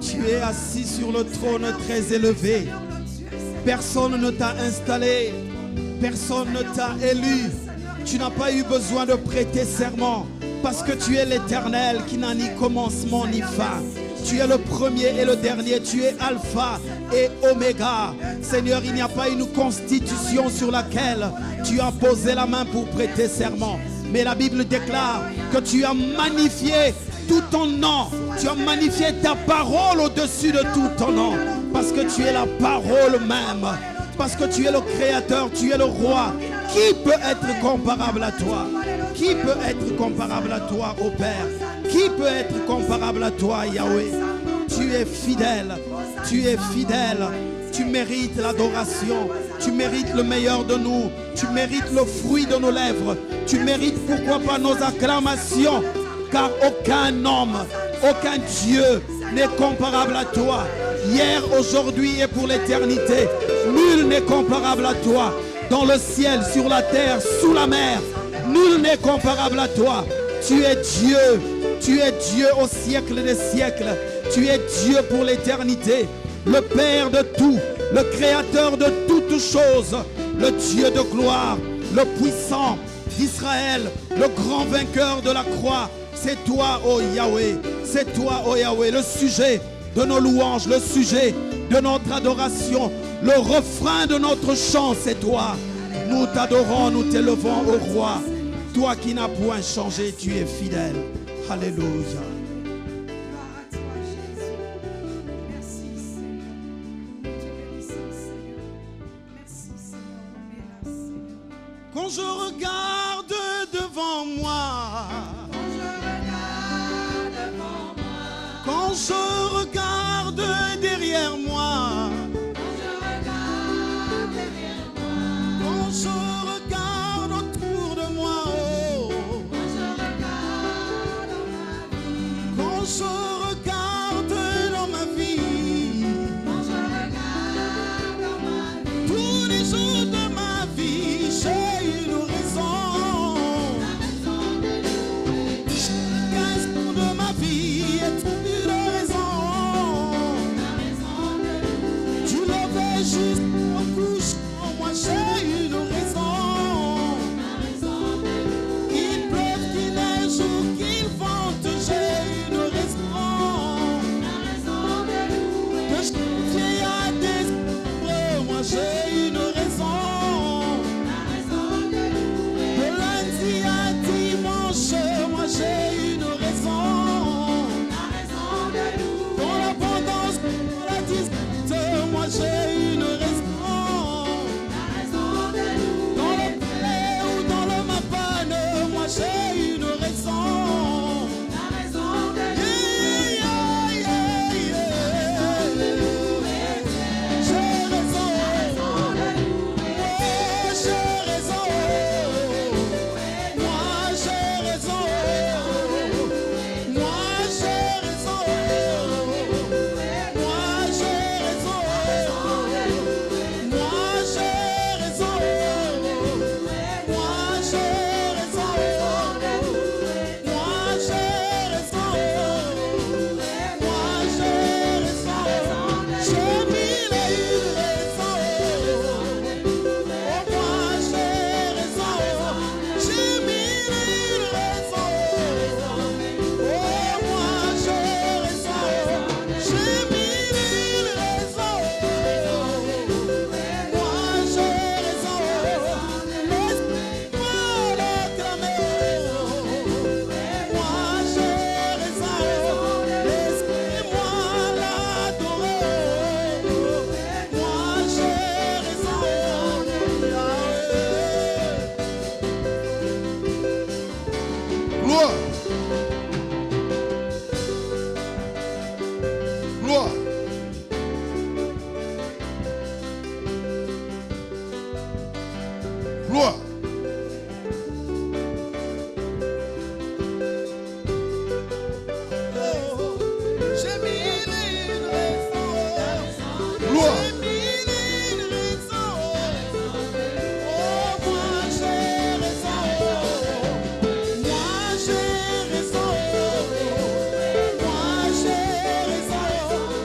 Tu es assis sur le trône très élevé. Personne ne t'a installé. Personne ne t'a élu. Tu n'as pas eu besoin de prêter serment parce que tu es l'Éternel qui n'a ni commencement ni fin. Tu es le premier et le dernier. Tu es Alpha et Oméga. Seigneur, il n'y a pas une constitution sur laquelle tu as posé la main pour prêter serment. Mais la Bible déclare que tu as magnifié tout ton nom. Tu as magnifié ta parole au-dessus de tout ton nom. Parce que tu es la parole même. Parce que tu es le Créateur, tu es le Roi. Qui peut être comparable à toi? Qui peut être comparable à toi, ô Père? Qui peut être comparable à toi, Yahweh? Tu es fidèle, tu es fidèle. Tu mérites l'adoration. Tu mérites le meilleur de nous. Tu mérites le fruit de nos lèvres. Tu mérites, pourquoi pas, nos acclamations. Car aucun homme, aucun Dieu n'est comparable à toi. Hier, aujourd'hui et pour l'éternité. Nul n'est comparable à toi. Dans le ciel, sur la terre, sous la mer. Nul n'est comparable à toi. Tu es Dieu. Tu es Dieu au siècle des siècles. Tu es Dieu pour l'éternité. Le Père de tout. Le Créateur de toutes choses. Le Dieu de gloire. Le puissant d'Israël. Le grand vainqueur de la croix. C'est toi, ô Yahweh. C'est toi, ô Yahweh. Le sujet de nos louanges. Le sujet de notre adoration. Le refrain de notre chant, c'est toi. Nous t'adorons, nous t'élevons au roi. Toi qui n'as point changé, tu es fidèle. Alléluia. Quand je regarde devant moi, quand je regarde derrière moi, quand je regarde autour de moi, quand je regarde dans ma vie, tous les jours de ma vie, j'ai une raison. Chaque instant de ma vie est une raison. Tu l'avais juste en couchant, moi j'ai une raison. Qu'il pleuve, qu'il neige ou qu'il vente, j'ai une raison. Que je viens à décembre, moi j'ai une raison. De lundi à dimanche, moi j'ai une raison. Dans l'abondance, dans la discorde, moi j'ai une raison. Dans le palais ou dans le mapane, moi j'ai une raison. Yeah, yeah, yeah, yeah. J'ai raison. Ouais, j'ai raison. Moi j'ai raison. Moi j'ai raison. Moi j'ai raison. Moi j'ai raison. Moi j'ai raison. Moi j'ai raison. Moi j'ai raison. J'ai mille et une raisons. Oh, moi j'ai raison. J'ai mille et une raisons. Oh, moi j'ai raison. J'ai mille et une raisons. Moi j'ai raison. Laisse-moi l'acclamer. Moi j'ai raison. Laissez-moi l'adorer. Moi j'ai raison. Gloire. Gloire. Gloire. J'ai mille et une raisons. Gloire. J'ai mille et une raisons. Oh, moi j'ai raison. Moi j'ai raison. Moi j'ai raison.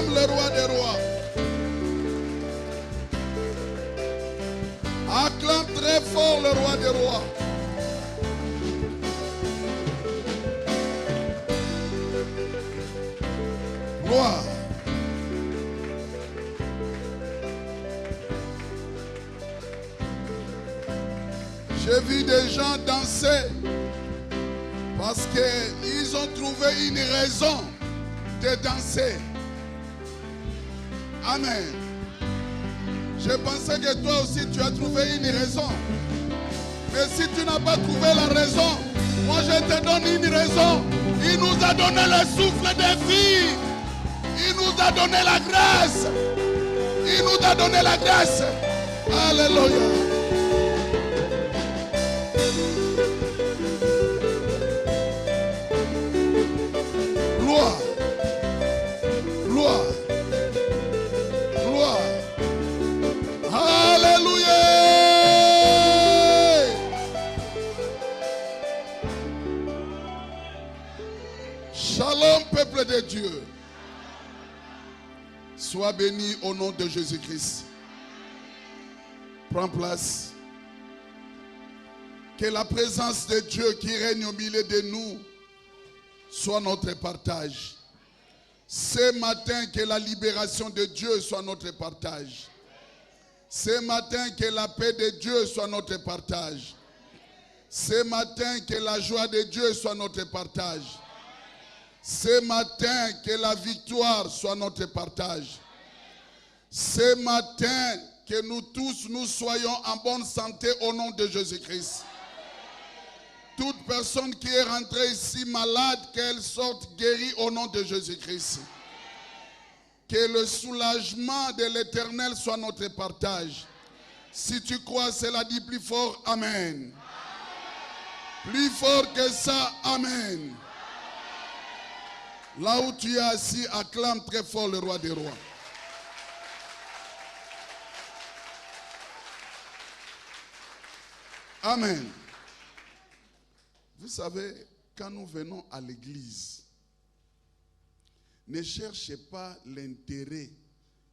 Acclame le roi des rois. Acclame très fort le roi des rois. Gloire. J'ai vu des gens danser parce qu'ils ont trouvé une raison de danser. Amen. Je pensais que toi aussi tu as trouvé une raison. Mais si tu n'as pas trouvé la raison, moi je te donne une raison. Il nous a donné le souffle de vie. Il nous a donné la grâce. Il nous a donné la grâce. Alléluia. Gloire. Gloire. Gloire. Alléluia. Shalom, peuple de Dieu. Sois béni au nom de Jésus-Christ. Prends place. Que la présence de Dieu qui règne au milieu de nous soit notre partage. Ce matin, que la libération de Dieu soit notre partage. Ce matin, que la paix de Dieu soit notre partage. Ce matin, que la joie de Dieu soit notre partage. Ce matin, que la victoire soit notre partage. Ce matin, que nous tous, nous soyons en bonne santé au nom de Jésus-Christ. Toute personne qui est rentrée ici malade, qu'elle sorte guérie au nom de Jésus-Christ. Que le soulagement de l'Éternel soit notre partage. Si tu crois, cela dit plus fort, Amen. Plus fort que ça, Amen. Là où tu es assis, acclame très fort le roi des rois. Amen. Vous savez, quand nous venons à l'église, ne cherchez pas l'intérêt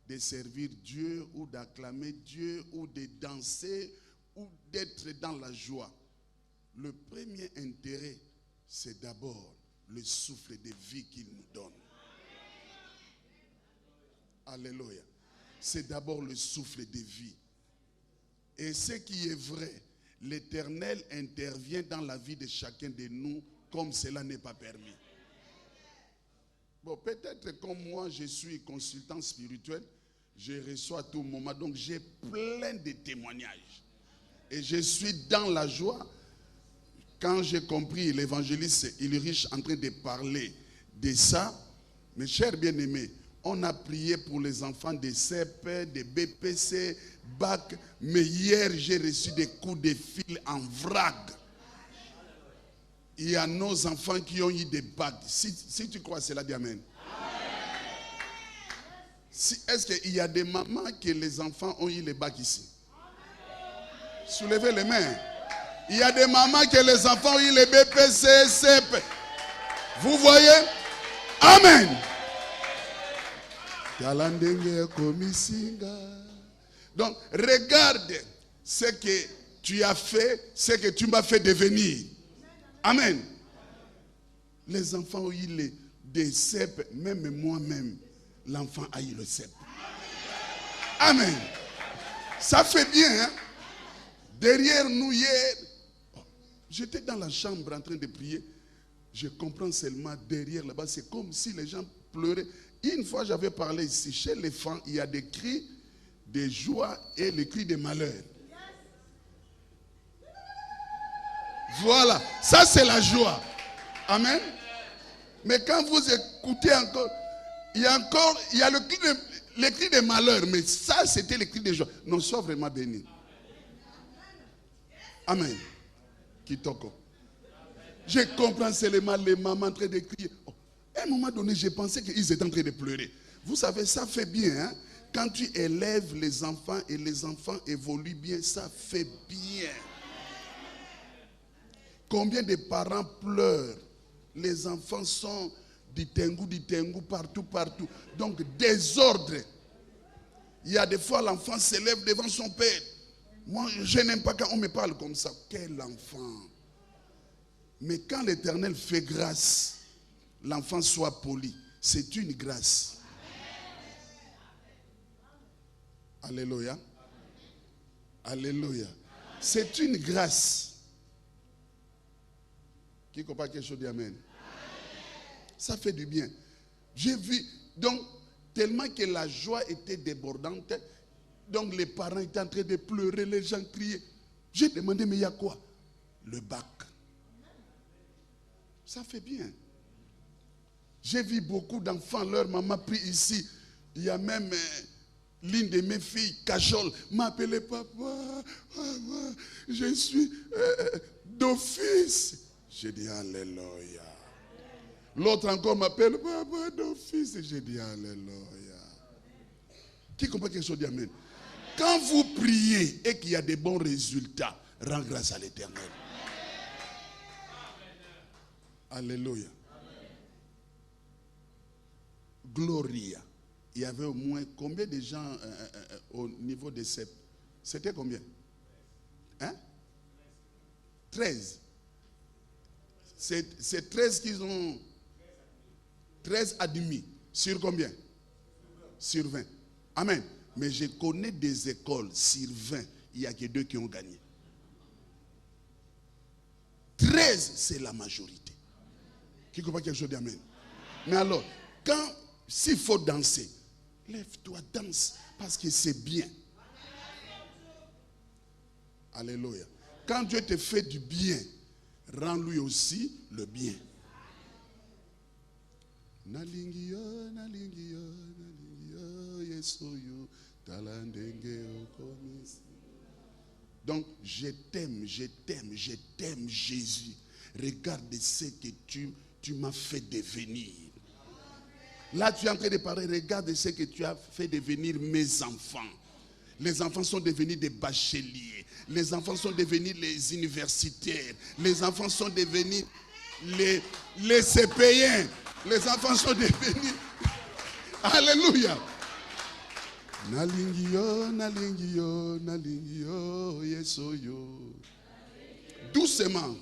de servir Dieu ou d'acclamer Dieu ou de danser ou d'être dans la joie. Le premier intérêt, c'est d'abord le souffle de vie qu'il nous donne. Alléluia. C'est d'abord le souffle de vie. Et ce qui est vrai, l'Éternel intervient dans la vie de chacun de nous comme cela n'est pas permis. Bon, peut-être comme moi, je suis consultant spirituel, je reçois à tout moment, donc j'ai plein de témoignages. Et je suis dans la joie. Quand j'ai compris l'évangéliste Ulrich en train de parler de ça, mes chers bien-aimés, on a prié pour les enfants de CEP, de BPC, BAC, mais hier j'ai reçu des coups de fil en vrac. Il y a nos enfants qui ont eu des bacs. Si tu crois cela, dis Amen. Est-ce qu'il y a des mamans que les enfants ont eu les bacs ici? Soulevez les mains. Il y a des mamans que les enfants ont eu les BPC, CEP. Vous voyez? Amen. Donc, regarde ce que tu as fait, ce que tu m'as fait devenir. Amen. Les enfants ont eu des CEP, même moi-même, l'enfant a eu le CEP. Amen. Ça fait bien, hein? Derrière nous hier, j'étais dans la chambre en train de prier. Je comprends seulement derrière là-bas, c'est comme si les gens pleuraient. Une fois j'avais parlé ici, chez les femmes, il y a des cris de joie et les cris de malheur. Voilà, ça c'est la joie. Amen. Mais quand vous écoutez encore, il y a le cri de malheur, mais ça c'était le cri de joie. Non, sois vraiment béni. Amen. Kitoko. Je comprends seulement les mamans en train de crier. Oh, à un moment donné, j'ai pensé qu'ils étaient en train de pleurer. Vous savez, ça fait bien. Hein? Quand tu élèves les enfants et les enfants évoluent bien, ça fait bien. Combien de parents pleurent? Les enfants sont du tengu, partout. Donc, désordre. Il y a des fois, l'enfant s'élève devant son père. Moi, je n'aime pas quand on me parle comme ça. Quel enfant! Mais quand l'Éternel fait grâce, l'enfant soit poli. C'est une grâce. Alléluia. Alléluia. C'est une grâce. Qui comprend quelque chose d'Amen? Ça fait du bien. J'ai vu, donc, tellement que la joie était débordante, donc les parents étaient en train de pleurer, les gens criaient. J'ai demandé, mais il y a quoi? Le bac. Ça fait bien. J'ai vu beaucoup d'enfants, leur maman prie ici. Il y a même l'une de mes filles, Cajol, m'a appelé papa, je suis d'office. J'ai dit alléluia. L'autre encore m'appelle papa d'office. J'ai dit alléluia. Qui comprend quelque chose d'Amen? Quand vous priez et qu'il y a des bons résultats, rends grâce à l'Éternel. Alléluia. Gloria. Il y avait au moins combien de gens au niveau des CEP? C'était combien? Hein? 13. C'est 13 qu'ils ont. 13 admis. Sur combien? Sur 20. Amen. Mais je connais des écoles, sur 20, il n'y a que 2 qui ont gagné. 13, c'est la majorité. Qui comprend quelque chose d'Amen? Mais alors, s'il faut danser, lève-toi, danse, parce que c'est bien. Alléluia. Quand Dieu te fait du bien, rends-lui aussi le bien. Donc, je t'aime Jésus. Regarde ce que tu m'as fait devenir. Là, tu es en train de parler, regarde ce que tu as fait devenir mes enfants. Les enfants sont devenus des bacheliers. Les enfants sont devenus les universitaires. Les enfants sont devenus les CPIens. Les enfants sont devenus... Alléluia. Nalingio, yesoyo. Doucement.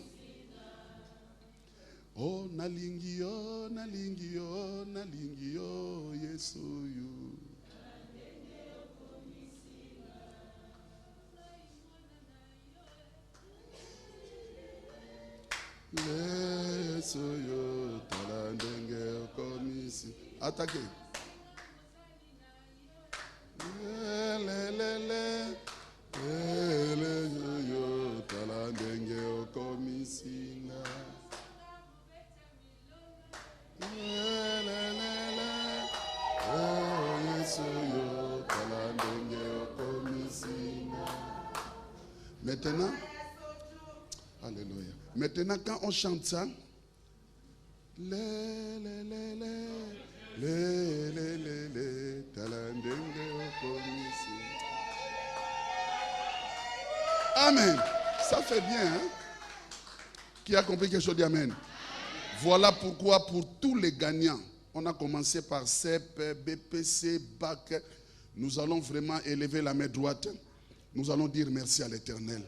Oh, nalingio, yesoyo. Yesoyo, talandenge komisi. Attaquez. Maintenant, alléluia. Maintenant, quand on chante ça, amen. Ça fait bien, hein? Qui a compris quelque chose d'Amen? Voilà pourquoi pour tous les gagnants, on a commencé par CEP, BPC, BAC. Nous allons vraiment élever la main droite. Nous allons dire merci à l'Éternel.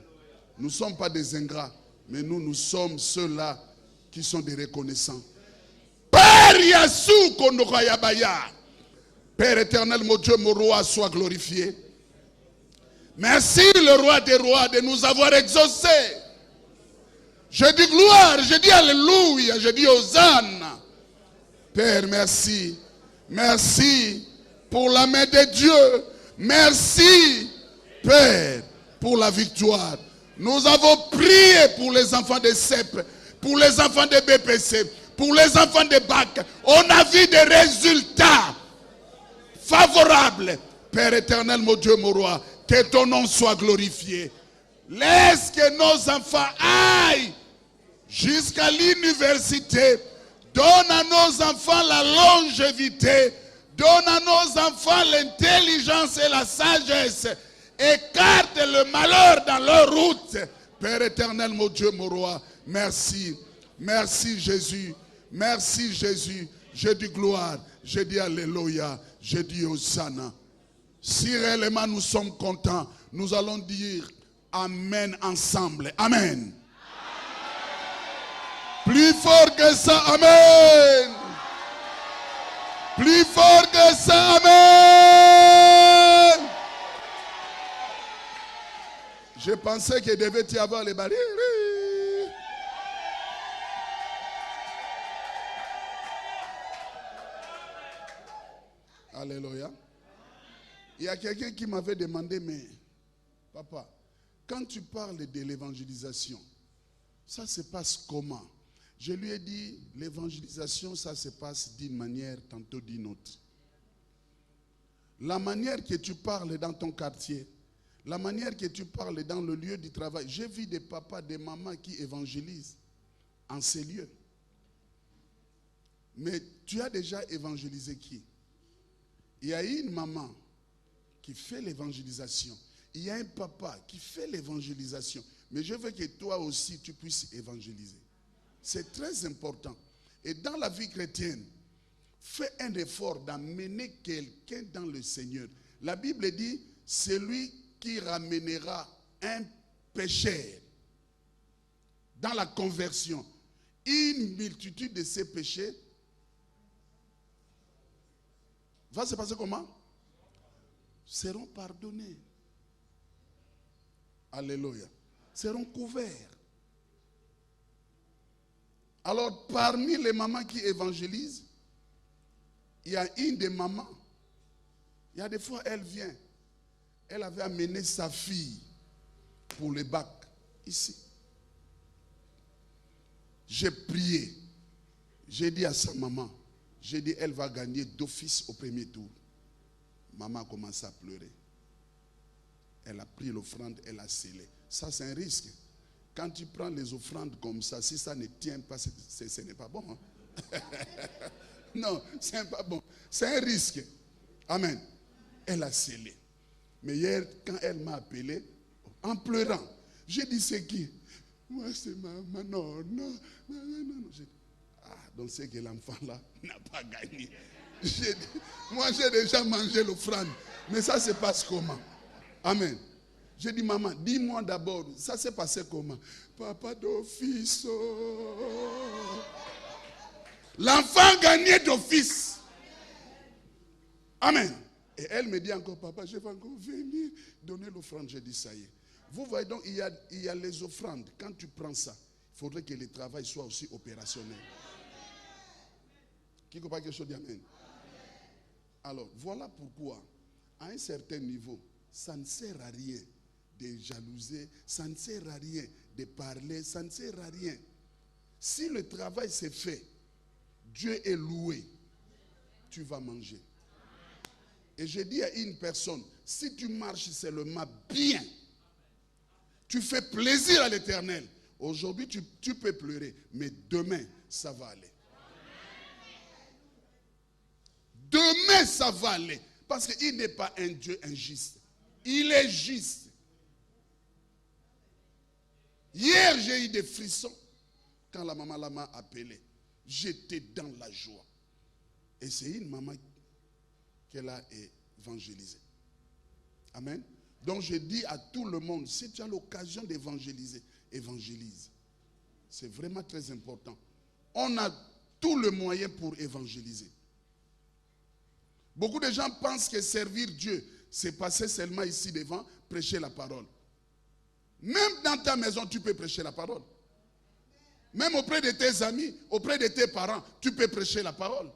Nous ne sommes pas des ingrats, mais nous sommes ceux-là qui sont des reconnaissants. Père Yassou Kondokhayabaya, Père éternel, mon Dieu, mon roi, sois glorifié. Merci le roi des rois de nous avoir exaucés. Je dis gloire, je dis alléluia, je dis hosanna. Père, merci. Merci pour la main de Dieu. Merci, Père, pour la victoire. Nous avons prié pour les enfants de CEP, pour les enfants de BPC, pour les enfants de BAC. On a vu des résultats favorables. Père éternel, mon Dieu, mon roi, que ton nom soit glorifié. Laisse que nos enfants aillent jusqu'à l'université. Donne à nos enfants la longévité. Donne à nos enfants l'intelligence et la sagesse. Écarte le malheur dans leur route. Père éternel, mon Dieu, mon roi, merci. Merci Jésus. Merci Jésus. J'ai dit gloire, j'ai dit alléluia, j'ai dit hosanna. Si réellement nous sommes contents, nous allons dire amen ensemble. Amen. Plus fort que ça, amen. Plus fort que ça, amen. Je pensais qu'il devait y avoir les barrières. Alléluia. Il y a quelqu'un qui m'avait demandé, mais papa, quand tu parles de l'évangélisation, ça se passe comment? Je lui ai dit, l'évangélisation, ça se passe d'une manière, tantôt d'une autre. La manière que tu parles dans ton quartier, la manière que tu parles dans le lieu du travail. J'ai vu des papas, des mamans qui évangélisent en ces lieux. Mais tu as déjà évangélisé qui? Il y a une maman qui fait l'évangélisation. Il y a un papa qui fait l'évangélisation. Mais je veux que toi aussi, tu puisses évangéliser. C'est très important. Et dans la vie chrétienne, fais un effort d'amener quelqu'un dans le Seigneur. La Bible dit, c'est lui qui ramènera un pécheur dans la conversion. Une multitude de ces péchés va se passer comment? Seront pardonnés. Alléluia. Seront couverts. Alors, parmi les mamans qui évangélisent, il y a une des mamans. Il y a des fois, elle vient. Elle avait amené sa fille pour le bac, ici. J'ai prié. J'ai dit à sa maman, j'ai dit, elle va gagner d'office au premier tour. Maman a commencé à pleurer. Elle a pris l'offrande, elle a scellé. Ça, c'est un risque. Quand tu prends les offrandes comme ça, si ça ne tient pas, ce n'est pas bon. Hein? Non, ce n'est pas bon. C'est un risque. Amen. Elle a scellé. Mais hier, quand elle m'a appelé, en pleurant, j'ai dit, c'est qui? Moi, c'est maman. Non, non, non, non. J'ai dit, ah, donc c'est que l'enfant là n'a pas gagné. J'ai dit, moi, j'ai déjà mangé l'offrande. Mais ça se passe comment? Amen. J'ai dit, maman, dis-moi d'abord, ça s'est passé comment? Papa d'office. Oh. L'enfant gagnait d'office. Amen. Et elle me dit encore, papa, je vais encore venir donner l'offrande. J'ai dit, ça y est. Vous voyez donc, il y a les offrandes. Quand tu prends ça, il faudrait que le travail soit aussi opérationnel. Qui comprend quelque chose d'Amen? Alors, voilà pourquoi, à un certain niveau, ça ne sert à rien de jalouser, ça ne sert à rien de parler, ça ne sert à rien. Si le travail s'est fait, Dieu est loué, tu vas manger. Et je dis à une personne, si tu marches seulement bien, tu fais plaisir à l'Éternel. Aujourd'hui, tu peux pleurer, mais demain, ça va aller. Demain, ça va aller. Parce qu'il n'est pas un Dieu injuste. Il est juste. Hier, j'ai eu des frissons quand la maman m'a appelé. J'étais dans la joie. Et c'est une maman qu'elle a évangélisée. Amen. Donc je dis à tout le monde, si tu as l'occasion d'évangéliser, évangélise. C'est vraiment très important. On a tous les moyens pour évangéliser. Beaucoup de gens pensent que servir Dieu, c'est passer seulement ici devant, prêcher la parole. Même dans ta maison, tu peux prêcher la parole. Même auprès de tes amis, auprès de tes parents, tu peux prêcher la parole.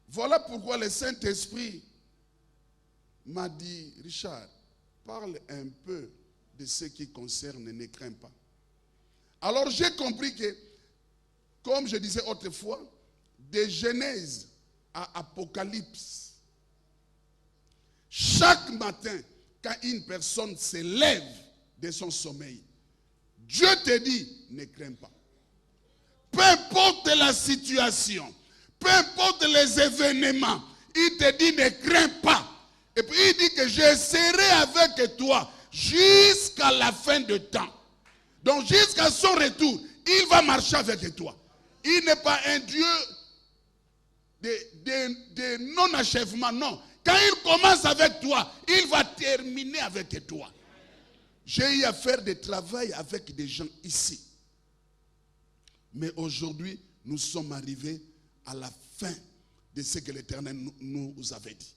Voilà pourquoi le Saint-Esprit m'a dit, Richard, parle un peu de ce qui concerne Ne crains pas. Alors j'ai compris que, comme je disais autrefois, de Genèse à Apocalypse, chaque matin, quand une personne se lève de son sommeil, Dieu te dit, ne crains pas. Peu importe la situation, peu importe les événements, il te dit, ne crains pas. Et puis il dit que je serai avec toi jusqu'à la fin du temps. Donc jusqu'à son retour, il va marcher avec toi. Il n'est pas un Dieu de non-achèvement, non. Quand il commence avec toi, il va terminer avec toi. J'ai eu à faire des travail avec des gens ici. Mais aujourd'hui, nous sommes arrivés à la fin de ce que l'Éternel nous avait dit.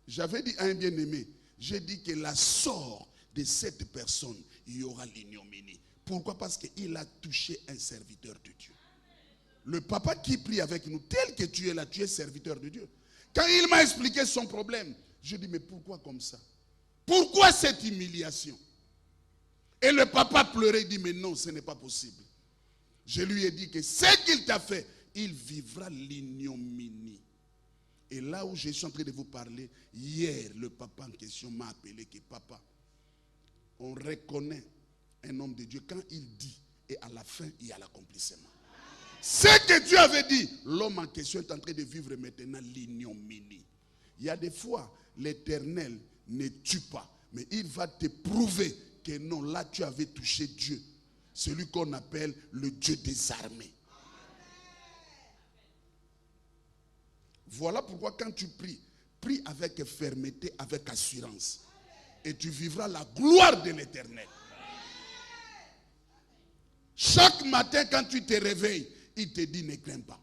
J'avais dit à un bien-aimé, j'ai dit que la sort de cette personne, il y aura l'ignominie. Pourquoi? Parce qu'il a touché un serviteur de Dieu. Le papa qui prie avec nous, tel que tu es là, tu es serviteur de Dieu. Quand il m'a expliqué son problème, je dis, mais pourquoi comme ça? Pourquoi cette humiliation? Et le papa pleurait, il dit, mais non, ce n'est pas possible. Je lui ai dit que ce qu'il t'a fait, il vivra l'ignominie. Et là où je suis en train de vous parler, hier, le papa en question m'a appelé que papa, on reconnaît un homme de Dieu quand il dit, et à la fin, il y a l'accomplissement. Ce que Dieu avait dit, l'homme en question est en train de vivre maintenant l'ignominie. Il y a des fois, l'Éternel ne tue pas, mais il va te prouver que non, là tu avais touché Dieu, celui qu'on appelle le Dieu des armées. Voilà pourquoi quand tu pries, prie avec fermeté, avec assurance. Et tu vivras la gloire de l'Éternel. Chaque matin quand tu te réveilles, il te dit ne crains pas.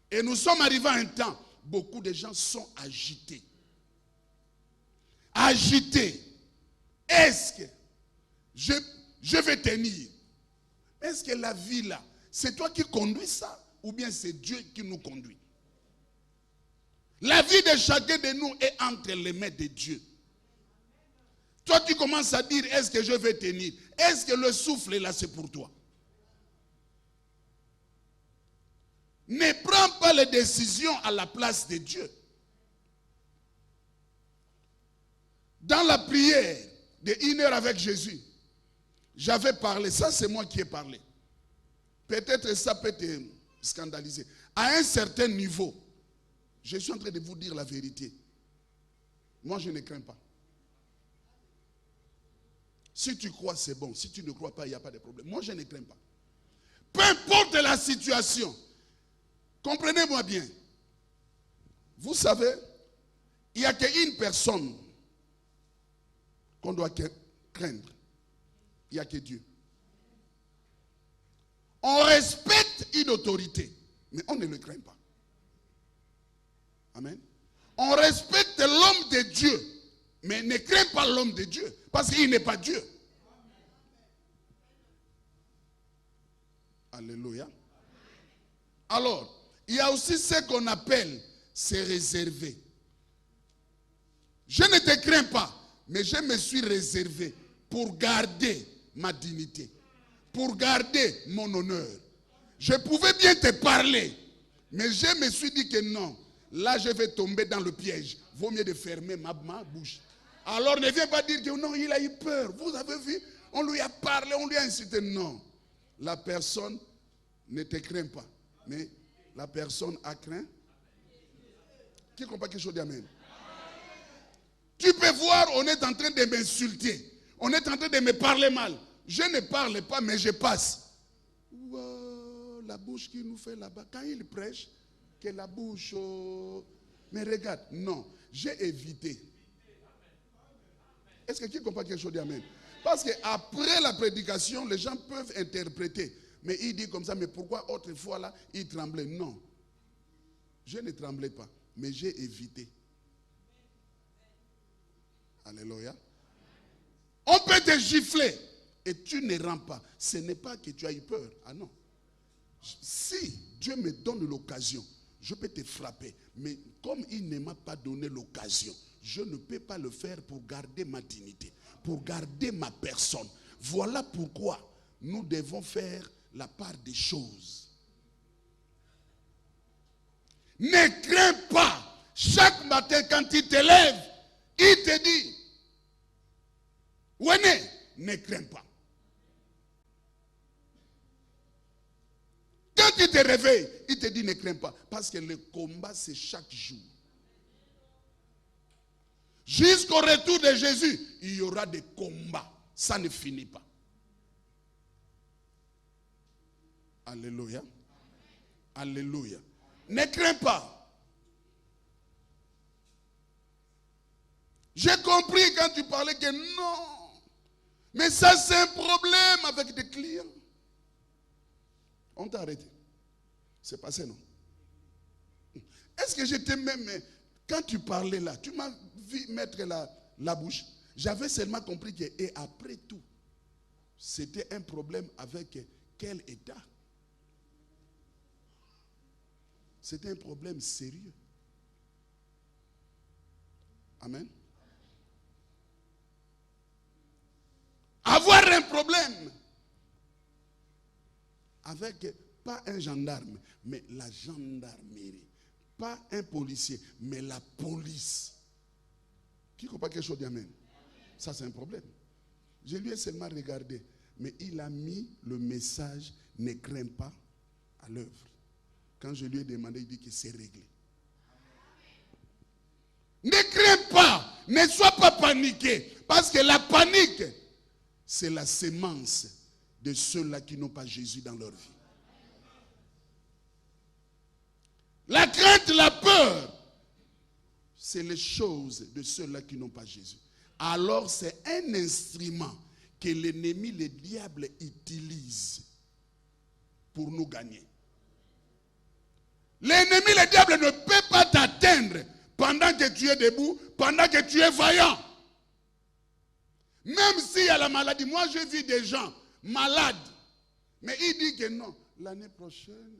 Et nous sommes arrivés à un temps, beaucoup de gens sont agités. Agités. Est-ce que je vais tenir? Est-ce que la vie là, c'est toi qui conduis ça? Ou bien c'est Dieu qui nous conduit? La vie de chacun de nous est entre les mains de Dieu. Toi, tu commences à dire, est-ce que je vais tenir? Est-ce que le souffle là, c'est pour toi? Ne prends pas les décisions à la place de Dieu. Dans la prière de 1 heure avec Jésus, j'avais parlé, ça c'est moi qui ai parlé. Peut-être ça peut te scandaliser. À un certain niveau, je suis en train de vous dire la vérité. Moi, je ne crains pas. Si tu crois, c'est bon. Si tu ne crois pas, il n'y a pas de problème. Moi, je ne crains pas. Peu importe la situation. Comprenez-moi bien. Vous savez, il n'y a qu'une personne qu'on doit craindre. Il n'y a que Dieu. On respecte une autorité, mais on ne le craint pas. Amen. On respecte l'homme de Dieu, mais ne craint pas l'homme de Dieu, parce qu'il n'est pas Dieu. Alléluia. Alors, il y a aussi ce qu'on appelle se réserver. Je ne te crains pas, mais je me suis réservé pour garder ma dignité, pour garder mon honneur. Je pouvais bien te parler, mais je me suis dit que non. Là, je vais tomber dans le piège. Vaut mieux de fermer ma bouche. Alors, ne viens pas dire que non, il a eu peur. Vous avez vu, on lui a parlé, on lui a incité. Non. La personne ne te craint pas. Mais la personne a craint. Qui comprend quelque chose d'Amen? Tu peux voir, on est en train de m'insulter. On est en train de me parler mal. Je ne parle pas, mais je passe. Wow, la bouche qui nous fait là-bas. Quand il prêche, que la bouche... mais regarde, non, j'ai évité. Est-ce que qui comprend quelque chose d'Amen? Parce qu'après la prédication, les gens peuvent interpréter. Mais il dit comme ça, mais pourquoi autrefois là, il tremblait? Non, je ne tremblais pas, mais j'ai évité. Alléluia. On peut te gifler et tu ne rends pas. Ce n'est pas que tu as eu peur. Ah non. Si Dieu me donne l'occasion, je peux te frapper. Mais comme il ne m'a pas donné l'occasion, je ne peux pas le faire pour garder ma dignité, pour garder ma personne. Voilà pourquoi nous devons faire la part des choses. Ne crains pas. Chaque matin quand il te lève, il te dit, Wene, ne crains pas. Quand il te réveille, il te dit ne crains pas. Parce que le combat, c'est chaque jour. Jusqu'au retour de Jésus, il y aura des combats. Ça ne finit pas. Alléluia. Alléluia. Ne crains pas. J'ai compris quand tu parlais que non. Mais ça, c'est un problème avec des clients. On t'a arrêté. C'est passé, non? Est-ce que j'étais même... Quand tu parlais là, tu m'as vu mettre la bouche. J'avais seulement compris que, et après tout, c'était un problème avec quel État? C'était un problème sérieux. Amen. Avoir un problème avec, pas un gendarme, mais la gendarmerie. Pas un policier, mais la police. Qui comprend quelque chose d'Amen? Ça, c'est un problème. Je lui ai seulement regardé, mais il a mis le message « Ne crains pas » à l'œuvre. Quand je lui ai demandé, il dit que c'est réglé. Ne crains pas, ne sois pas paniqué, parce que la panique, c'est la sémence de ceux-là qui n'ont pas Jésus dans leur vie. La crainte, la peur, c'est les choses de ceux-là qui n'ont pas Jésus. Alors c'est un instrument que l'ennemi, le diable, utilise pour nous gagner. L'ennemi, le diable, ne peut pas t'atteindre pendant que tu es debout, pendant que tu es vaillant. Même s'il y a la maladie. Moi, j'ai vu des gens malades. Mais il dit que non. L'année prochaine,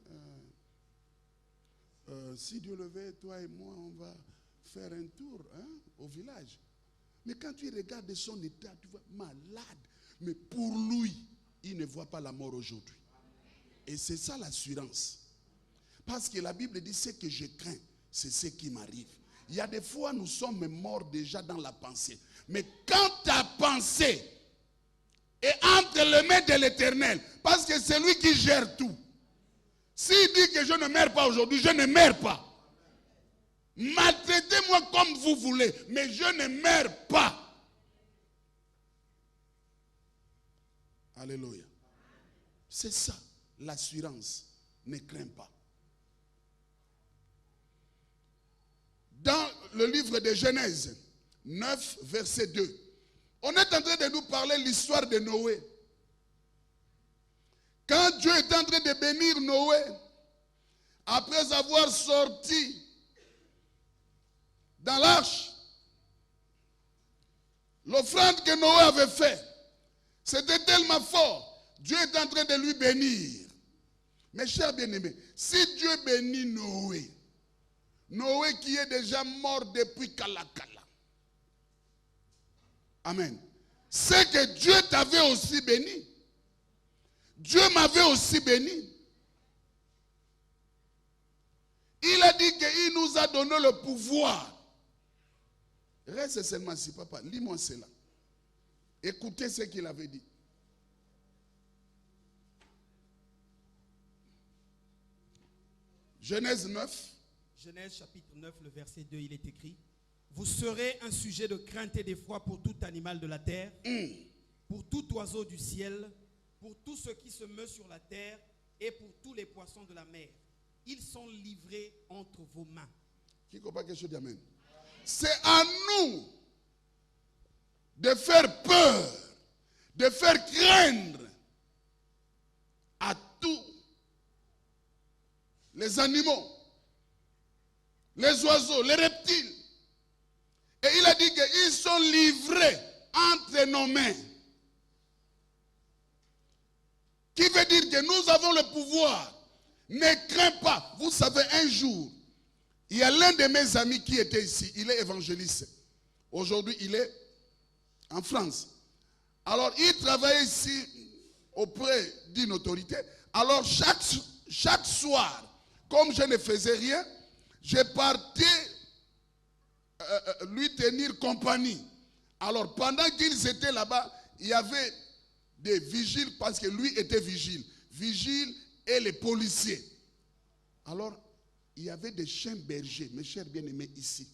si Dieu le veut, toi et moi, on va faire un tour au village. Mais quand tu regardes son état, tu vois malade. Mais pour lui, il ne voit pas la mort aujourd'hui. Et c'est ça l'assurance. Parce que la Bible dit, ce que je crains, c'est ce qui m'arrive. Il y a des fois, nous sommes morts déjà dans la pensée. Mais quand ta pensée est entre les mains de l'Éternel, parce que c'est lui qui gère tout. S'il dit que je ne meurs pas aujourd'hui, je ne meurs pas. Maltraitez-moi comme vous voulez, mais je ne meurs pas. Alléluia. C'est ça, l'assurance. Ne crains pas. Dans le livre de Genèse 9, verset 2, on est en train de nous parler de l'histoire de Noé. Quand Dieu est en train de bénir Noé, après avoir sorti dans l'arche, l'offrande que Noé avait faite, c'était tellement fort. Dieu est en train de lui bénir. Mes chers bien-aimés, si Dieu bénit Noé, Noé qui est déjà mort depuis Kalakala. Amen. C'est que Dieu t'avait aussi béni. Dieu m'avait aussi béni. Il a dit qu'il nous a donné le pouvoir. Reste seulement ici, papa. Lis-moi cela. Écoutez ce qu'il avait dit. Genèse 9. Genèse chapitre 9, le verset 2, il est écrit: vous serez un sujet de crainte et d'effroi pour tout animal de la terre, pour tout oiseau du ciel, pour tout ce qui se meut sur la terre et pour tous les poissons de la mer. Ils sont livrés entre vos mains. Qui comprend quelque chose d'Amen? C'est à nous de faire peur, de faire craindre à tous les animaux, les oiseaux, les reptiles. Et il a dit qu'ils sont livrés entre nos mains. Qui veut dire que nous avons le pouvoir. Ne crains pas. Vous savez, un jour, il y a l'un de mes amis qui était ici. Il est évangéliste. Aujourd'hui, il est en France. Alors, il travaille ici auprès d'une autorité. Alors, chaque soir, comme je ne faisais rien, je partais lui tenir compagnie. Alors, pendant qu'ils étaient là-bas, il y avait des vigiles, parce que lui était vigile. Vigile et les policiers. Alors, il y avait des chiens bergers, mes chers bien-aimés, ici.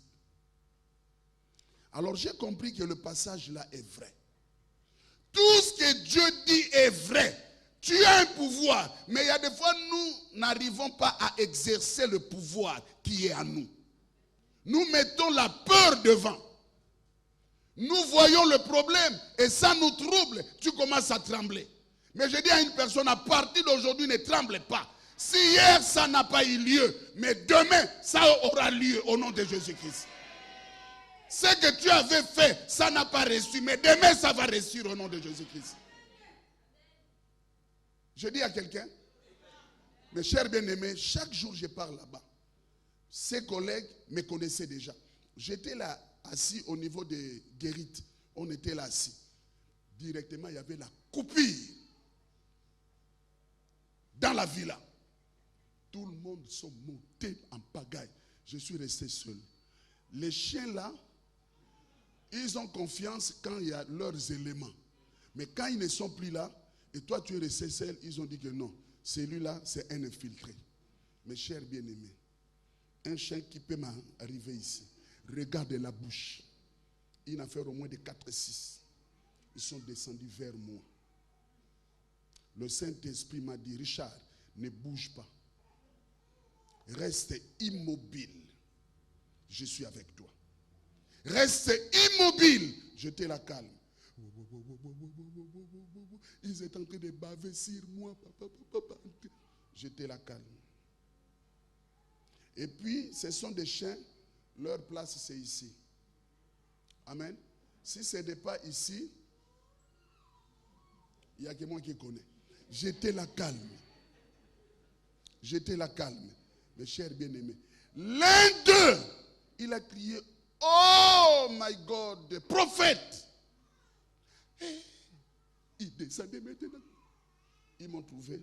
Alors, j'ai compris que le passage là est vrai. Tout ce que Dieu dit est vrai. Tu as un pouvoir, mais il y a des fois, nous n'arrivons pas à exercer le pouvoir qui est à nous. Nous mettons la peur devant. Nous voyons le problème et ça nous trouble. Tu commences à trembler. Mais je dis à une personne, à partir d'aujourd'hui, ne tremble pas. Si hier, ça n'a pas eu lieu, mais demain, ça aura lieu au nom de Jésus-Christ. Ce que tu avais fait, ça n'a pas reçu, mais demain, ça va réussir au nom de Jésus-Christ. Je dis à quelqu'un, mes chers bien-aimés, chaque jour je pars là-bas. Ses collègues me connaissaient déjà. J'étais là, assis au niveau des guérites. On était là assis. Directement, il y avait la coupure dans la villa. Tout le monde sont montés en pagaille. Je suis resté seul. Les chiens là, ils ont confiance quand il y a leurs éléments. Mais quand ils ne sont plus là, et toi tu es resté seul, ils ont dit que non, celui-là c'est un infiltré. Mes chers bien-aimés, un chien qui peut m'arriver ici, regarde la bouche. Il en fait au moins de 4-6. Ils sont descendus vers moi. Le Saint-Esprit m'a dit, Richard, ne bouge pas. Reste immobile. Je suis avec toi. Reste immobile. Je te la calme. Ils étaient en train de baver sur moi. Je te la calme. Et puis, ce sont des chiens. Leur place, c'est ici. Amen. Si ce n'est pas ici, il n'y a que moi qui connais. J'étais la calme. J'étais la calme. Mes chers bien-aimés. L'un d'eux, il a crié, oh my God, prophète. Et il descendait maintenant. Ils m'ont trouvé.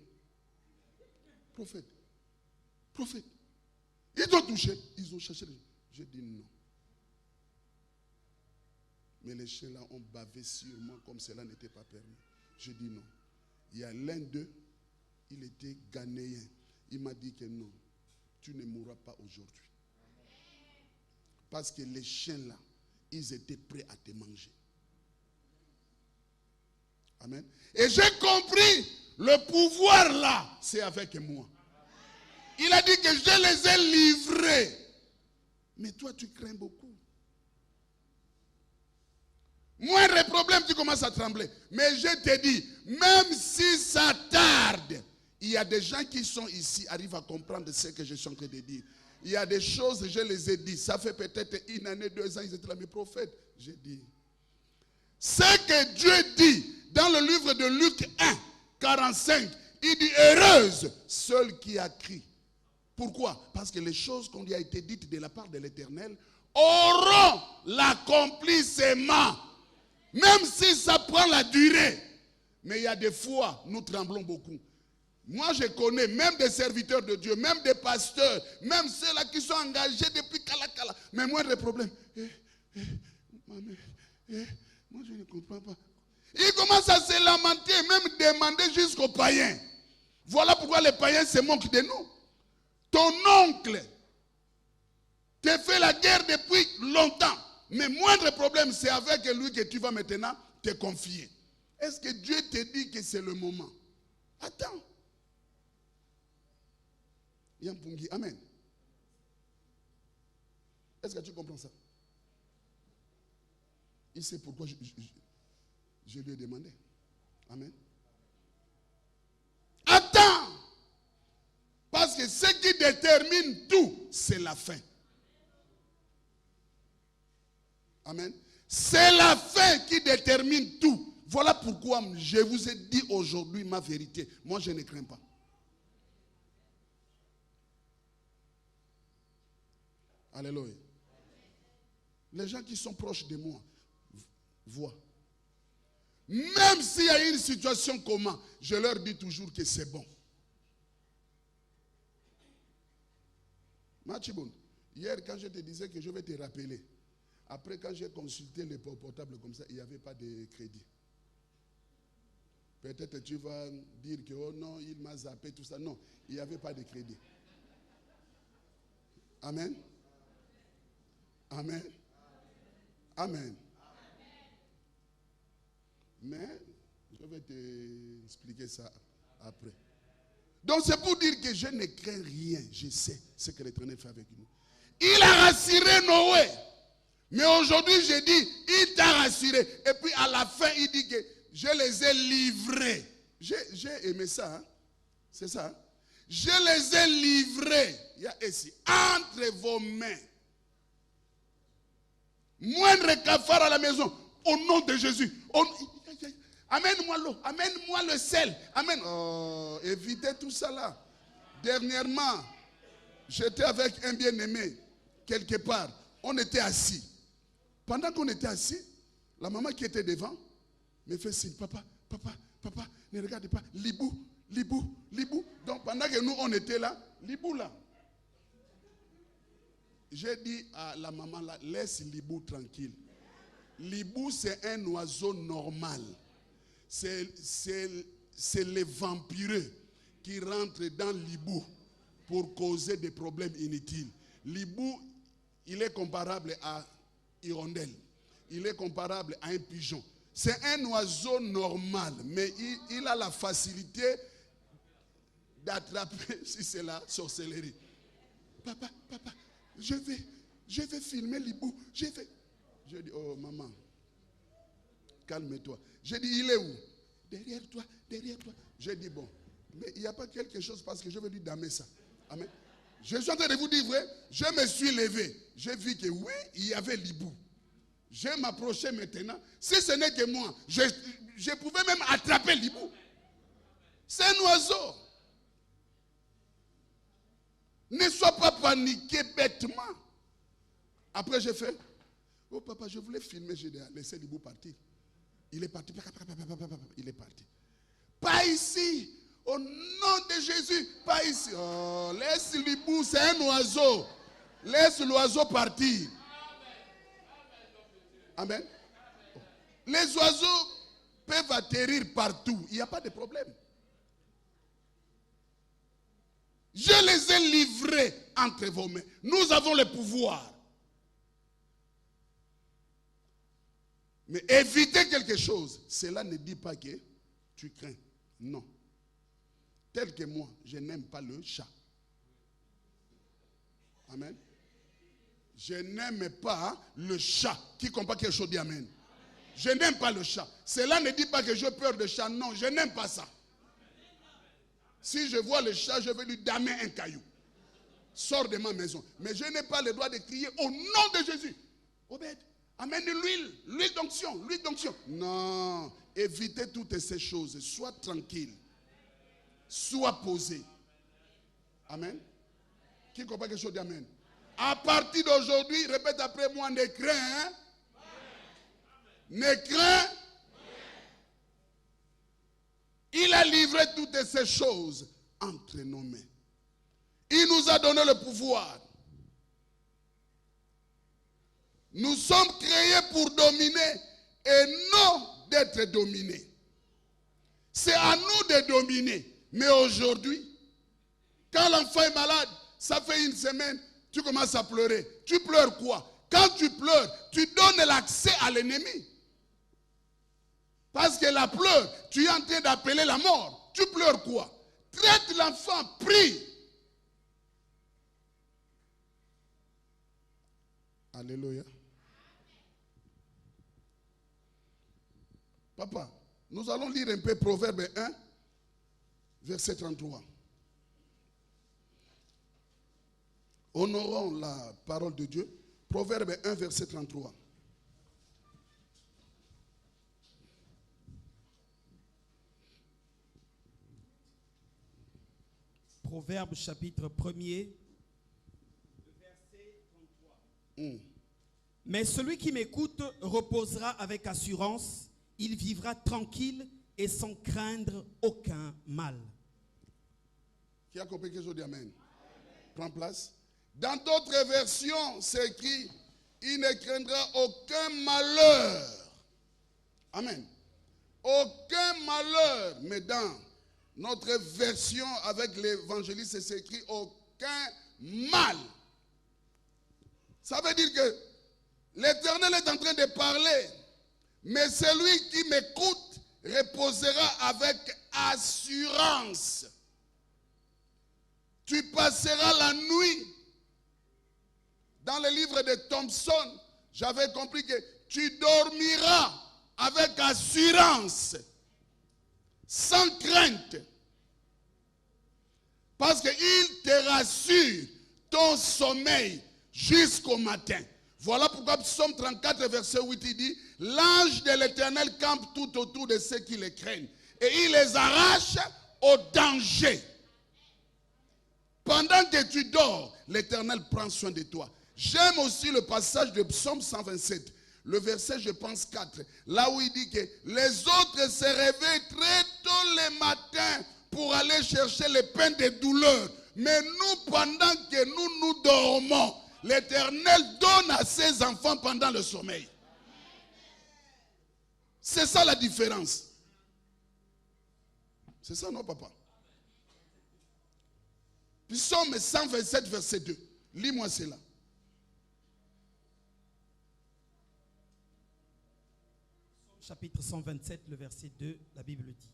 Prophète. Prophète. Ils ont touché. Ils ont cherché. J'ai dit non. Mais les chiens là ont bavé sur moi comme cela n'était pas permis. J'ai dit non. Il y a l'un d'eux, il était ghanéen. Il m'a dit que non, tu ne mourras pas aujourd'hui. Parce que les chiens là, ils étaient prêts à te manger. Amen. Et j'ai compris, le pouvoir là, c'est avec moi. Il a dit que je les ai livrés. Mais toi, tu crains beaucoup. Moindre problème, tu commences à trembler. Mais je te dis, même si ça tarde, il y a des gens qui sont ici, arrivent à comprendre ce que je suis en train de dire. Il y a des choses, je les ai dit. Ça fait peut-être 1 année, 2 ans, ils étaient là, mes prophètes. J'ai dit. Ce que Dieu dit dans le livre de Luc 1, 45, il dit, heureuse celle qui a crié. Pourquoi? Parce que les choses qu'on lui a été dites de la part de l'Éternel auront l'accomplissement. Même si ça prend la durée. Mais il y a des fois, nous tremblons beaucoup. Moi, je connais même des serviteurs de Dieu, même des pasteurs, même ceux-là qui sont engagés depuis Kalakala. Mais moi, le problème, moi, je ne comprends pas. Ils commencent à se lamenter, même demander jusqu'aux païens. Voilà pourquoi les païens se moquent de nous. Ton oncle te fait la guerre depuis longtemps. Mais moindre problème, c'est avec lui que tu vas maintenant te confier. Est-ce que Dieu te dit que c'est le moment? Attends. Yampungi, amen. Est-ce que tu comprends ça? Il sait pourquoi je lui ai demandé. Amen. Attends. Parce que ce qui détermine tout, c'est la fin. Amen. C'est la fin qui détermine tout. Voilà pourquoi je vous ai dit aujourd'hui ma vérité. Moi, je ne crains pas. Alléluia. Les gens qui sont proches de moi voient. Même s'il y a une situation comment, je leur dis toujours que c'est bon. Machibon, hier quand je te disais que je vais te rappeler, après quand j'ai consulté les portables comme ça, il n'y avait pas de crédit. Peut-être tu vas dire que oh non, il m'a zappé, tout ça. Non, il n'y avait pas de crédit. Amen. Amen. Amen. Mais je vais te expliquer ça Après. Donc c'est pour dire que je ne crains rien. Je sais ce que l'Éternel fait avec nous. Il a rassuré Noé. Mais aujourd'hui, je dis, il t'a rassuré. Et puis à la fin, il dit que je les ai livrés. J'ai aimé ça. Hein? C'est ça. Hein? Je les ai livrés. Il y a ici, entre vos mains. Moindre cafard à la maison. Au nom de Jésus. Amène-moi l'eau. Amène-moi le sel. Amène. Oh, évitez tout ça là. Dernièrement, j'étais avec un bien-aimé. Quelque part. On était assis. Pendant qu'on était assis, la maman qui était devant me fait signe. Papa, ne regarde pas. Libou. Donc pendant que nous on était là, Libou là. J'ai dit à la maman là, laisse Libou tranquille. Libou c'est un oiseau normal. C'est les vampireux qui rentrent dans Libou pour causer des problèmes inutiles. Libou, il est comparable à hirondelle. Il est comparable à un pigeon. C'est un oiseau normal, mais il a la facilité d'attraper, si c'est la sorcellerie. Papa, je vais filmer Libou. Je dis, oh maman, calme-toi. Je dis, il est où? Derrière toi. Je dis, bon, mais il n'y a pas quelque chose parce que je veux lui damer ça. Amen. Je suis en train de vous dire vrai, je me suis levé. J'ai vu que oui, il y avait Libou. Je m'approchais maintenant. Si ce n'est que moi, je pouvais même attraper Libou. C'est un oiseau. Ne sois pas paniqué bêtement. Après j'ai fait, oh papa, je voulais filmer, j'ai laissé Libou partir. Il est parti. Il est parti. Pas ici. Au nom de Jésus, pas ici. Oh, laisse Libou, c'est un oiseau. Laisse l'oiseau partir. Amen. Les oiseaux peuvent atterrir partout. Il n'y a pas de problème. Je les ai livrés entre vos mains. Nous avons le pouvoir. Mais éviter quelque chose, cela ne dit pas que tu crains. Non. Tel que moi, je n'aime pas le chat. Amen. Je n'aime pas le chat. Qui comprend quelque chose dit amen. Je n'aime pas le chat. Cela ne dit pas que j'ai peur de chat. Non, je n'aime pas ça. Si je vois le chat, je vais lui damer un caillou. Sors de ma maison. Mais je n'ai pas le droit de crier au nom de Jésus. Obed, amène l'huile d'onction, l'huile d'onction. Non, évitez toutes ces choses. Sois tranquille. Sois posé. Amen. Qui comprend quelque chose d'amen? À partir d'aujourd'hui, répète après moi, ne crains. Hein? Ne crains. Il a livré toutes ces choses entre nos mains. Il nous a donné le pouvoir. Nous sommes créés pour dominer et non d'être dominés. C'est à nous de dominer. Mais aujourd'hui, quand l'enfant est malade, ça fait une semaine, tu commences à pleurer. Tu pleures quoi? Quand tu pleures, tu donnes l'accès à l'ennemi. Parce que la pleure, tu es en train d'appeler la mort. Tu pleures quoi? Traite l'enfant, prie. Alléluia. Papa, nous allons lire un peu Proverbe 1, verset 33. Honorons la parole de Dieu. Proverbe 1, verset 33. Proverbe chapitre 1er, verset 33. Mais celui qui m'écoute reposera avec assurance, il vivra tranquille et sans craindre aucun mal. Qui a compris quelque chose d'amen? Prends place. Dans d'autres versions, c'est écrit, il ne craindra aucun malheur. Amen. Aucun malheur. Mais dans notre version avec l'évangéliste, c'est écrit aucun mal. Ça veut dire que l'Éternel est en train de parler. Mais celui qui m'écoute reposera avec assurance. Tu passeras la nuit. Dans le livre de Thompson, j'avais compris que tu dormiras avec assurance, sans crainte. Parce qu'il te rassure ton sommeil jusqu'au matin. Voilà pourquoi Psaume 34, verset 8, il dit, l'ange de l'Éternel campe tout autour de ceux qui le craignent. Et il les arrache au danger. Pendant que tu dors, l'Éternel prend soin de toi. J'aime aussi le passage de Psaume 127, le verset, je pense, 4, là où il dit que les autres se réveillent très tôt le matin pour aller chercher les peines de douleur. Mais nous, pendant que nous dormons, l'Éternel donne à ses enfants pendant le sommeil. C'est ça la différence. C'est ça, non, papa? Psaume 127, verset 2. Lis-moi cela. Chapitre 127, le verset 2, la Bible dit.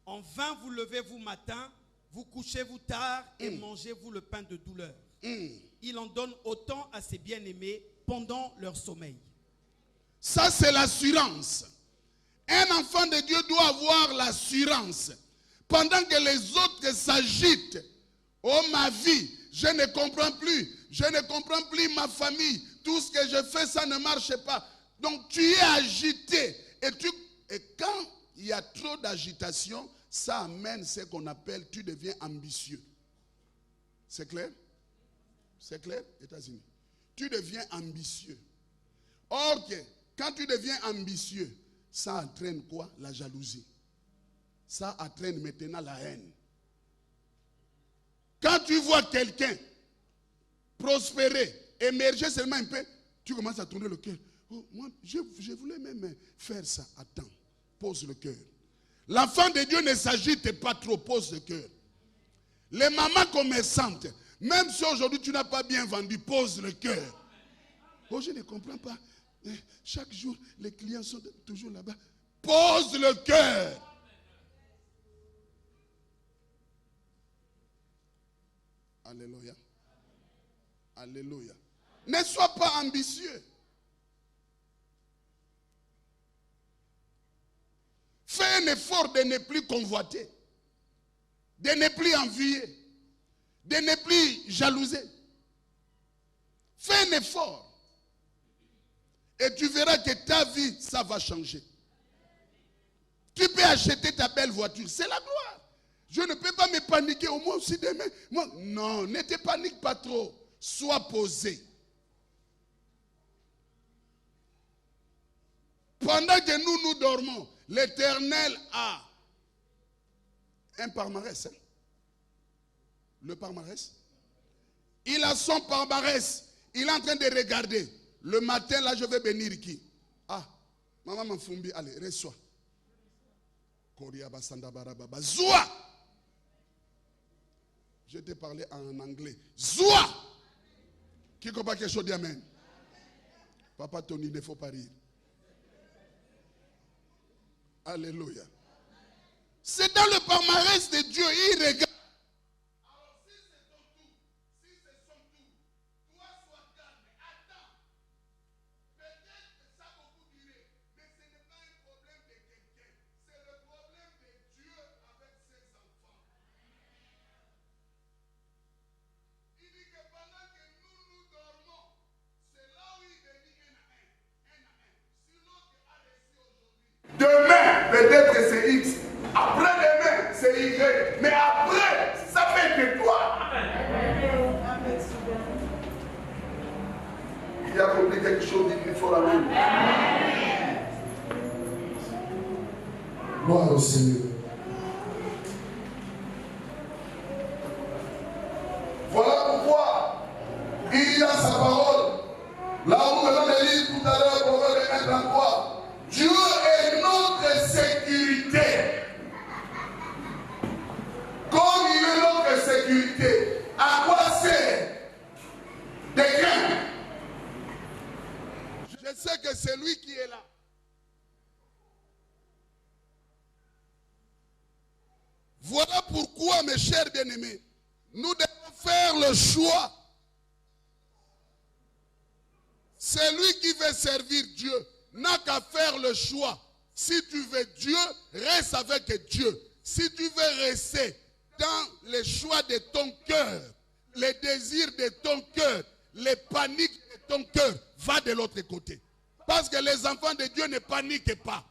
En vain vous levez-vous matin, vous couchez-vous tard et mangez-vous le pain de douleur. Il en donne autant à ses bien-aimés pendant leur sommeil. Ça, c'est l'assurance. Un enfant de Dieu doit avoir l'assurance. Pendant que les autres s'agitent, oh ma vie, je ne comprends plus, je ne comprends plus ma famille, tout ce que je fais, ça ne marche pas. Donc tu es agité. Et quand il y a trop d'agitation, ça amène ce qu'on appelle, tu deviens ambitieux. C'est clair? C'est clair, États-Unis? Tu deviens ambitieux. Or, quand tu deviens ambitieux, ça entraîne quoi? La jalousie. Ça entraîne maintenant la haine. Quand tu vois quelqu'un prospérer, émerger seulement un peu, tu commences à tourner le cœur. Oh, moi, je voulais même faire ça. Attends, pose le cœur. L'enfant de Dieu ne s'agite pas trop, pose le cœur. Les mamans commerçantes, même si aujourd'hui tu n'as pas bien vendu, pose le cœur. Oh, je ne comprends pas. Chaque jour, les clients sont toujours là-bas. Pose le cœur. Alléluia. Alléluia. Ne sois pas ambitieux. Fais un effort de ne plus convoiter, de ne plus envier, de ne plus jalouser. Fais un effort. Et tu verras que ta vie, ça va changer. Tu peux acheter ta belle voiture, c'est la gloire. Je ne peux pas me paniquer, au moins aussi demain. Moi, non, ne te panique pas trop. Sois posé. Pendant que nous dormons, l'Éternel a un palmarès. Hein? Le palmarès. Il a son palmarès. Il est en train de regarder. Le matin, là, je vais bénir qui? Ah, maman Mafumbi, allez, reçois. Koria Basanda Barababa. Zoua! Je t'ai parlé en anglais. Zoua! Qui comprend quelque chose d'amen? Papa Tony, il ne faut pas rire. Alléluia. C'est dans le palmarès de Dieu. Il regarde. Alors si c'est ton tour, si c'est son tour, toi sois calme. Attends. Peut-être que ça a beaucoup duré, mais ce n'est pas un problème de quelqu'un. C'est le problème de Dieu avec ses enfants. Il dit que pendant que nous dormons, c'est là où il bénit un à un. Si l'autre a reçu aujourd'hui, demain, peut-être que c'est X. Après-demain, c'est Y. Mais après, ça fait que toi. Il y a compris quelque chose, il faut la même. Gloire au Seigneur. Voilà pourquoi il y a sa parole. Là où nous allons lire tout à l'heure, Proverbe 1:33. Dieu est notre sécurité. Comme il est notre sécurité, à quoi sert de craindre? Je sais que c'est lui qui est là. Alors, mes chers bien-aimés, nous devons faire le choix. Celui qui veut servir Dieu n'a qu'à faire le choix. Si tu veux Dieu, reste avec Dieu. Si tu veux rester dans les choix de ton cœur, les désirs de ton cœur, les paniques de ton cœur, va de l'autre côté. Parce que les enfants de Dieu ne paniquent pas.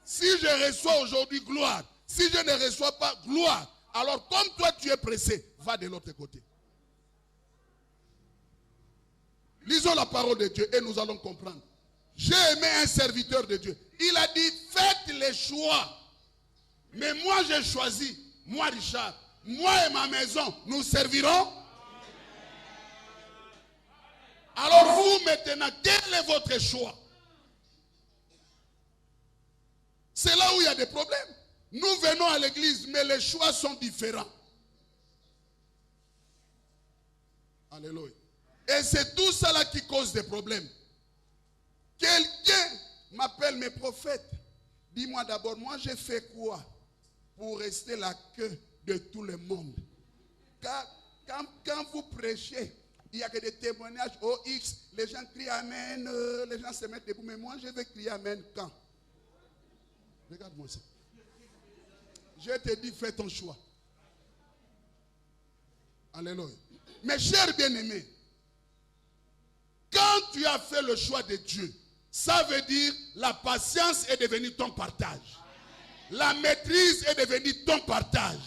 Si je reçois aujourd'hui gloire, si je ne reçois pas gloire, alors comme toi tu es pressé, va de l'autre côté. Lisons la parole de Dieu et nous allons comprendre. J'ai aimé un serviteur de Dieu. Il a dit, faites les choix. Mais moi j'ai choisi, moi Richard, moi et ma maison, nous servirons. Alors vous maintenant, quel est votre choix? C'est là où il y a des problèmes. Nous venons à l'église, mais les choix sont différents. Alléluia. Et c'est tout ça là qui cause des problèmes. Quelqu'un m'appelle mes prophètes. Dis-moi d'abord, moi j'ai fait quoi pour rester la queue de tout le monde? Quand vous prêchez, il n'y a que des témoignages au X, les gens crient Amen, les gens se mettent debout. Mais moi je vais crier Amen quand? Regarde-moi ça. Je te dis, fais ton choix. Alléluia. Mes chers bien-aimés, quand tu as fait le choix de Dieu, ça veut dire la patience est devenue ton partage. La maîtrise est devenue ton partage.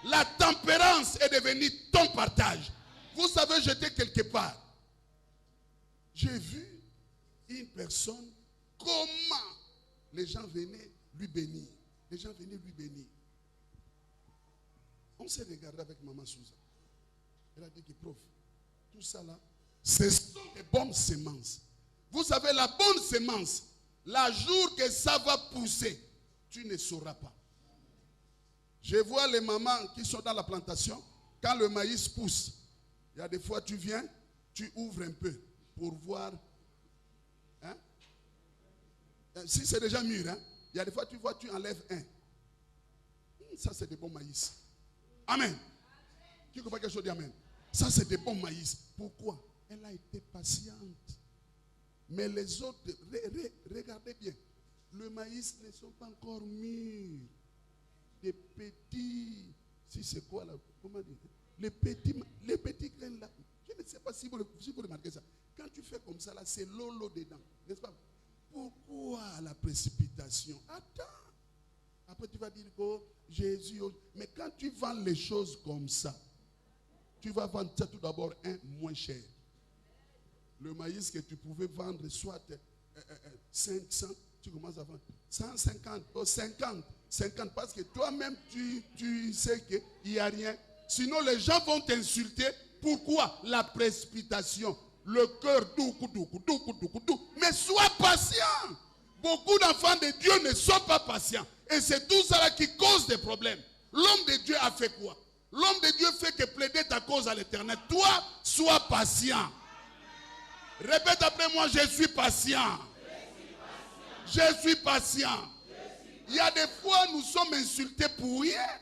La tempérance est devenue ton partage. Vous savez, j'étais quelque part. J'ai vu une personne, comment les gens venaient lui bénir. Les gens venaient lui bénir. On s'est regardé avec maman Souza. Elle a dit que prof, tout ça là, ce sont des bonnes semences. Vous savez, la bonne semence, la jour que ça va pousser, tu ne sauras pas. Je vois les mamans qui sont dans la plantation, quand le maïs pousse, il y a des fois tu viens, tu ouvres un peu pour voir. Hein? Si c'est déjà mûr, hein? Il y a des fois tu vois, tu enlèves un. Ça c'est des bons maïs. Amen. Qui comprend quelque chose dit amen? Ça c'est des bons maïs. Pourquoi? Elle a été patiente. Mais les autres, regardez bien. Le maïs ne sont pas encore mûrs. Des petits, si c'est quoi là? Comment dire? Les petits graines là. Je ne sais pas si vous remarquez ça. Quand tu fais comme ça là, c'est l'eau dedans. N'est-ce pas? Pourquoi la précipitation? Attends. Après tu vas dire que Jésus. Mais quand tu vends les choses comme ça, tu vas vendre ça tout d'abord moins cher. Le maïs que tu pouvais vendre soit 500, tu commences à vendre 150 ou 50 parce que toi-même tu sais qu'il n'y a rien. Sinon les gens vont t'insulter. Pourquoi? La précipitation. Le cœur doux. Mais sois patient. Beaucoup d'enfants de Dieu ne sont pas patients. Et c'est tout ça là qui cause des problèmes. L'homme de Dieu a fait quoi? L'homme de Dieu fait que plaider ta cause à l'Éternel. Toi, sois patient. Répète après moi, je suis patient. Je suis patient. Il y a des fois, nous sommes insultés pour rien.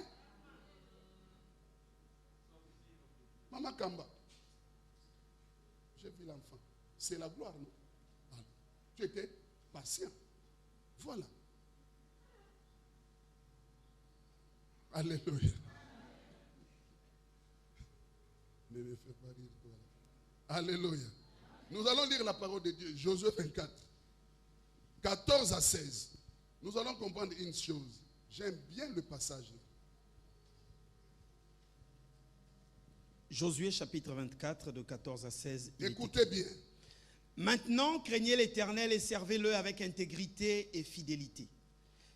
Maman Kamba, j'ai vu l'enfant. C'est la gloire, non? Alors, tu étais patient. Voilà. Alléluia. Ne me fais pas rire, toi. Alléluia. Nous allons lire la parole de Dieu, Josué 24, 14 à 16. Nous allons comprendre une chose. J'aime bien le passage. Josué chapitre 24, de 14 à 16. Écoutez bien. Maintenant, craignez l'Éternel et servez-le avec intégrité et fidélité.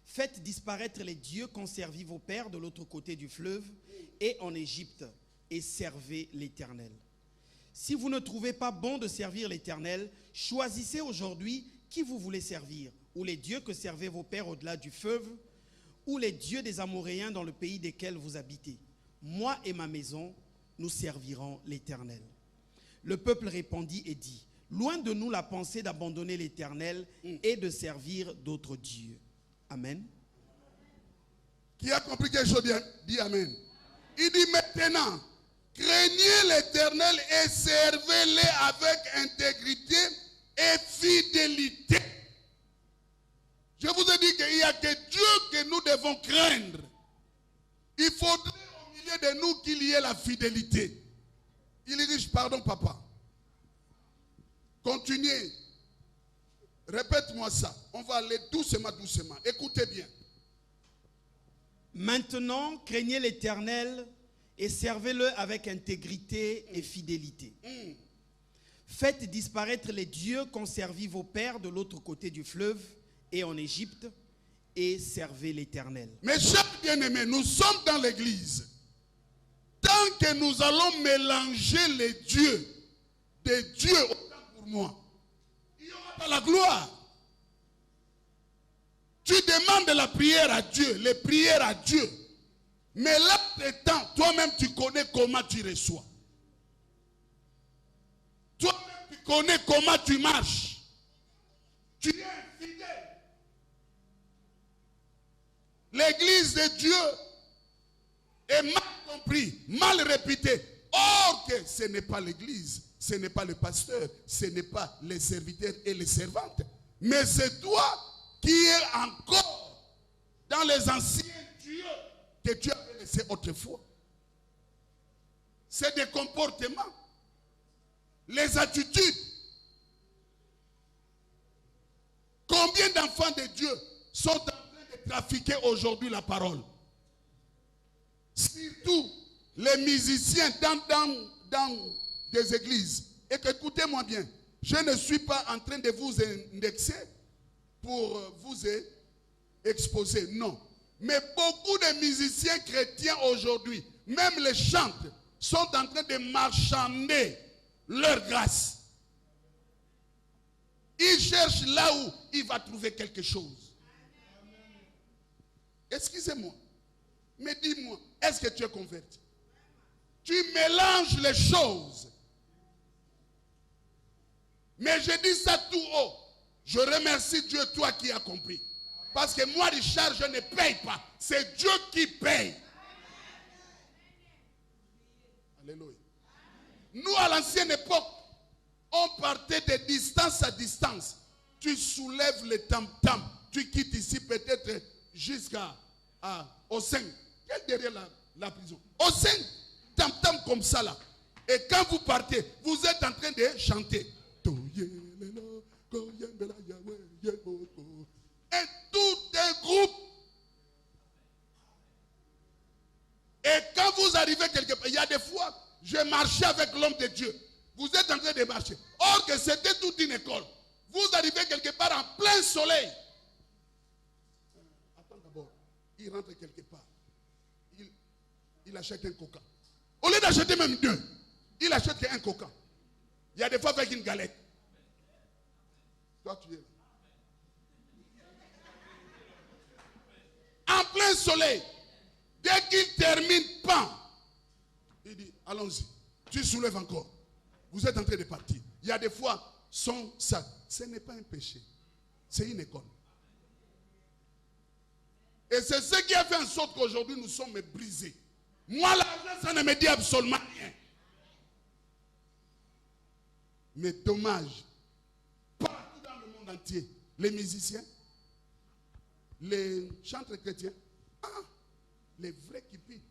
Faites disparaître les dieux qu'ont servi vos pères de l'autre côté du fleuve et en Égypte, et servez l'Éternel. Si vous ne trouvez pas bon de servir l'Éternel, choisissez aujourd'hui qui vous voulez servir, ou les dieux que servaient vos pères au-delà du fleuve, ou les dieux des Amoréens dans le pays desquels vous habitez. Moi et ma maison, nous servirons l'Éternel. Le peuple répondit et dit, loin de nous la pensée d'abandonner l'Éternel et de servir d'autres dieux. Amen. Qui a compris quelque chose? Dit amen. Il dit maintenant, craignez l'Éternel et servez-le avec intégrité et fidélité. Je vous ai dit qu'il n'y a que Dieu que nous devons craindre. Il faudrait au milieu de nous qu'il y ait la fidélité. Il dit, pardon papa. Continuez. Répète-moi ça. On va aller doucement, doucement. Écoutez bien. Maintenant, craignez l'Éternel et servez-le avec intégrité et fidélité. Faites disparaître les dieux qu'ont servi vos pères de l'autre côté du fleuve et en Égypte, et servez l'Éternel. Mes chers bien-aimés, nous sommes dans l'église. Tant que nous allons mélanger les dieux, des dieux autant pour moi, il n'y aura pas la gloire. Tu demandes la prière à Dieu, les prières à Dieu. Mais là, temps, toi-même, tu connais comment tu reçois. Toi-même, tu connais comment tu marches. Tu es infidèle. L'église de Dieu est mal compris, mal répétée. Or que ce n'est pas l'église, ce n'est pas le pasteur, ce n'est pas les serviteurs et les servantes. Mais c'est toi qui es encore dans les anciens dieux que tu avais laissés autrefois. C'est des comportements, les attitudes. Combien d'enfants de Dieu sont en train de trafiquer aujourd'hui la parole? Surtout les musiciens dans des églises. Et écoutez-moi bien, je ne suis pas en train de vous indexer pour vous exposer, non. Mais beaucoup de musiciens chrétiens aujourd'hui, même les chantent, sont en train de marchander leur grâce. Ils cherchent là où il va trouver quelque chose. Excusez-moi, mais dis-moi, est-ce que tu es converti? Tu mélanges les choses. Mais je dis ça tout haut. Je remercie Dieu, toi qui as compris. Parce que moi, Richard, je ne paye pas. C'est Dieu qui paye. Alléluia. Nous, à l'ancienne époque, on partait de distance à distance. Tu soulèves le tam-tam. Tu quittes ici peut-être jusqu'au 5. Derrière la prison. Au 5, tam-tam comme ça là. Et quand vous partez, vous êtes en train de chanter. Et tout un groupe. Et quand vous arrivez quelque part, il y a des fois, je marchais avec l'homme de Dieu. Vous êtes en train de marcher. Or que c'était toute une école. Vous arrivez quelque part en plein soleil. Attends d'abord. Il rentre quelque part. Il achète un coca. Au lieu d'acheter même deux, il achète un coca. Il y a des fois avec une galette. Toi, tu es là. En plein soleil. Dès qu'il termine, pan. Il dit, allons-y. Tu soulèves encore. Vous êtes en train de partir. Il y a des fois, ça. Ce n'est pas un péché. C'est une école. Et c'est ce qui a fait en sorte qu'aujourd'hui, nous sommes brisés. Moi, l'argent, ça ne me dit absolument rien. Mais dommage. Partout dans le monde entier, les musiciens, les chantres chrétiens, les vrais qui pillent.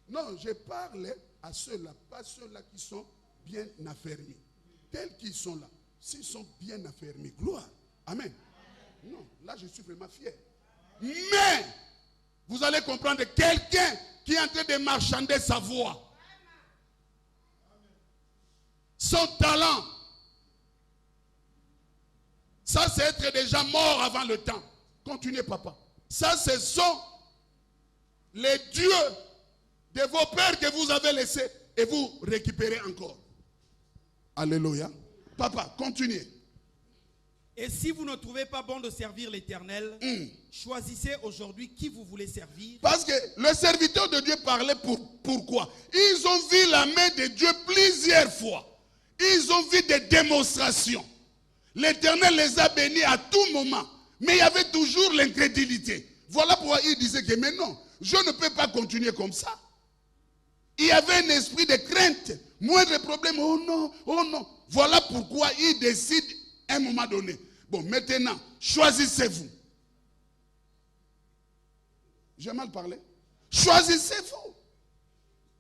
Non, je parle à ceux-là, pas ceux-là qui sont bien affermis. Tels qu'ils sont là, s'ils sont bien affermis, gloire. Amen. Non, là je suis vraiment fier. Mais, vous allez comprendre quelqu'un qui est en train de marchander sa voix. Son talent. Ça, c'est être déjà mort avant le temps. Continuez, papa. Ça, ce sont les dieux de vos pères que vous avez laissés et vous récupérez encore. Alléluia. Papa, continuez. Et si vous ne trouvez pas bon de servir l'Éternel, choisissez aujourd'hui qui vous voulez servir. Parce que le serviteur de Dieu parlait pourquoi? Ils ont vu la main de Dieu plusieurs fois. Ils ont vu des démonstrations. L'Éternel les a bénis à tout moment. Mais il y avait toujours l'incrédulité. Voilà pourquoi il disait que mais non, je ne peux pas continuer comme ça. Il y avait un esprit de crainte. Moindre problème, oh non, oh non. Voilà pourquoi il décide à un moment donné. Bon, maintenant, choisissez-vous. J'ai mal parlé. Choisissez-vous.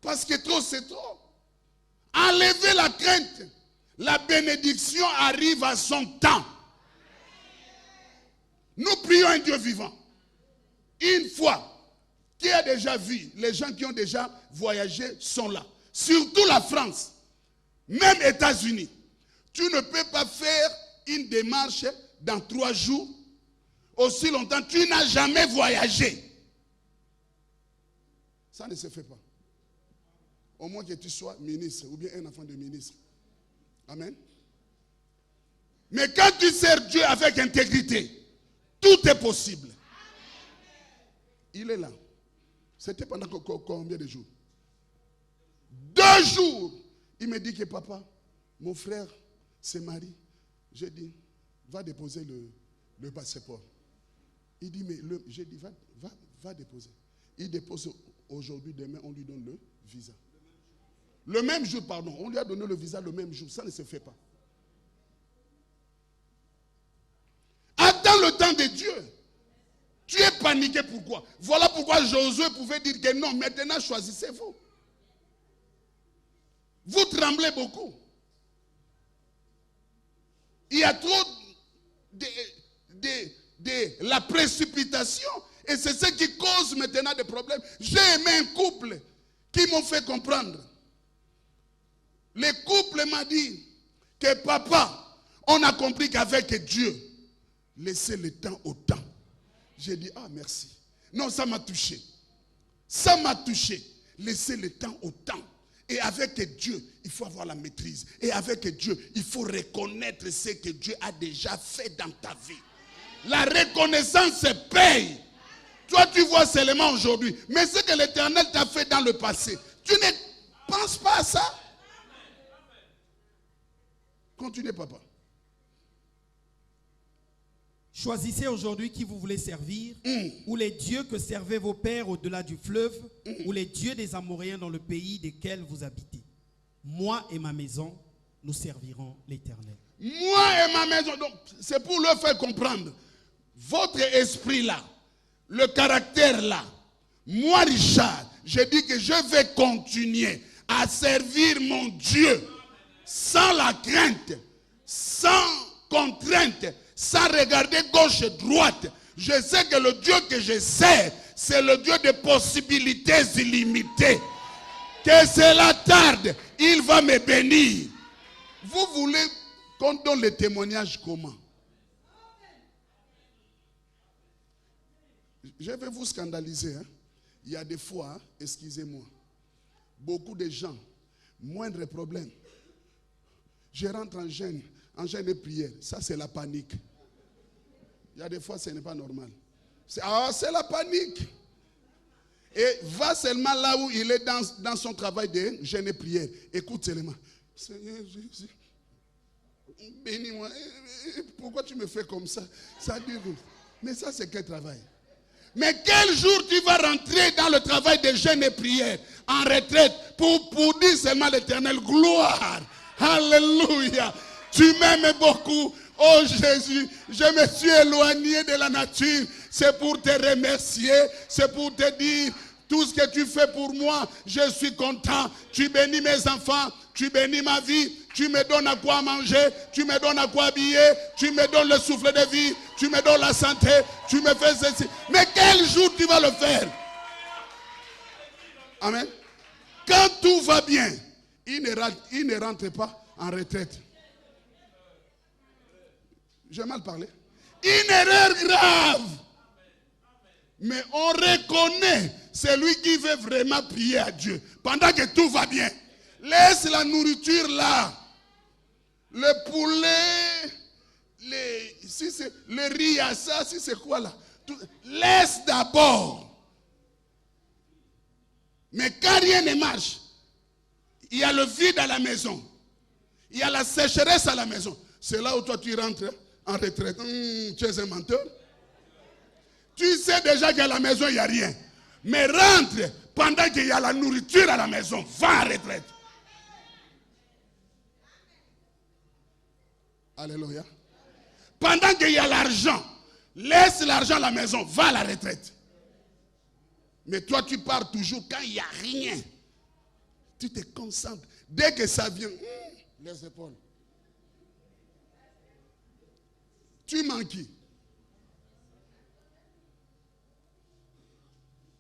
Parce que trop, c'est trop. Enlevez la crainte. La bénédiction arrive à son temps. Nous prions un Dieu vivant. Une fois, qui a déjà vu, les gens qui ont déjà voyagé sont là. Surtout la France, même États-Unis. Tu ne peux pas faire une démarche dans 3 jours, aussi longtemps. Tu n'as jamais voyagé. Ça ne se fait pas. Au moins que tu sois ministre ou bien un enfant de ministre. Amen. Mais quand tu sers Dieu avec intégrité, tout est possible. Il est là. C'était pendant combien de jours? 2 jours. Il me dit que papa, mon frère se marie. J'ai dit, va déposer le passeport. Il dit, mais j'ai dit, va déposer. Il dépose aujourd'hui, demain, on lui donne le visa. Le même jour, pardon. On lui a donné le visa le même jour. Ça ne se fait pas. Attends le temps de Dieu. Tu es paniqué, pourquoi? Voilà pourquoi Josué pouvait dire que non, maintenant choisissez-vous. Vous tremblez beaucoup. Il y a trop de la précipitation et c'est ce qui cause maintenant des problèmes. J'ai aimé un couple qui m'ont fait comprendre. Le couple m'a dit que papa, on a compris qu'avec Dieu, laissez le temps au temps. J'ai dit, ah merci. Non, ça m'a touché. Ça m'a touché. Laissez le temps au temps. Et avec Dieu, il faut avoir la maîtrise. Et avec Dieu, il faut reconnaître ce que Dieu a déjà fait dans ta vie. La reconnaissance se paye. Toi, tu vois seulement aujourd'hui. Mais ce que l'Éternel t'a fait dans le passé, tu ne penses pas à ça. Continuez, papa. Choisissez aujourd'hui qui vous voulez servir, ou les dieux que servaient vos pères au-delà du fleuve, ou les dieux des Amoréens dans le pays desquels vous habitez. Moi et ma maison, nous servirons l'Éternel. Moi et ma maison, donc c'est pour leur faire comprendre. Votre esprit là, le caractère là, moi Richard, je dis que je vais continuer à servir mon Dieu sans la crainte, sans contrainte, sans regarder gauche et droite. Je sais que le Dieu que je sers, c'est le Dieu de possibilités illimitées. Que cela tarde, il va me bénir. Vous voulez qu'on donne le témoignage comment? Je vais vous scandaliser. Hein? Il y a des fois, hein, excusez-moi, beaucoup de gens, moindre problème. Je rentre en jeûne et prière. Ça, c'est la panique. Il y a des fois, ce n'est pas normal. C'est la panique. Et va seulement là où il est dans son travail de jeûne et prière. Écoute seulement. Seigneur Jésus, bénis-moi. Pourquoi tu me fais comme ça? Ça dure. Mais ça, c'est quel travail? Mais quel jour tu vas rentrer dans le travail de jeûne et prière, en retraite, pour dire seulement l'Éternel, gloire, alléluia, tu m'aimes beaucoup, oh Jésus, je me suis éloigné de la nature, c'est pour te remercier, c'est pour te dire, tout ce que tu fais pour moi, je suis content, tu bénis mes enfants, tu bénis ma vie, tu me donnes à quoi manger, tu me donnes à quoi habiller, tu me donnes le souffle de vie, tu me donnes la santé, tu me fais ceci. Mais quel jour tu vas le faire? Amen. Quand tout va bien, il ne rentre pas en retraite. J'ai mal parlé. Une erreur grave. Mais on reconnaît celui qui veut vraiment prier à Dieu. Pendant que tout va bien. Laisse la nourriture là. Le poulet, si c'est le riz à ça, si c'est quoi là. Laisse d'abord. Mais quand rien ne marche, il y a le vide à la maison. Il y a la sécheresse à la maison. C'est là où toi tu rentres en retraite. Tu es un menteur. Tu sais déjà qu'à la maison, il n'y a rien. Mais rentre pendant qu'il y a la nourriture à la maison. Va en retraite. Alléluia. Pendant qu'il y a l'argent, laisse l'argent à la maison. Va à la retraite. Mais toi, tu pars toujours quand il n'y a rien. Tu te concentres. Dès que ça vient, les épaules. Tu manques qui?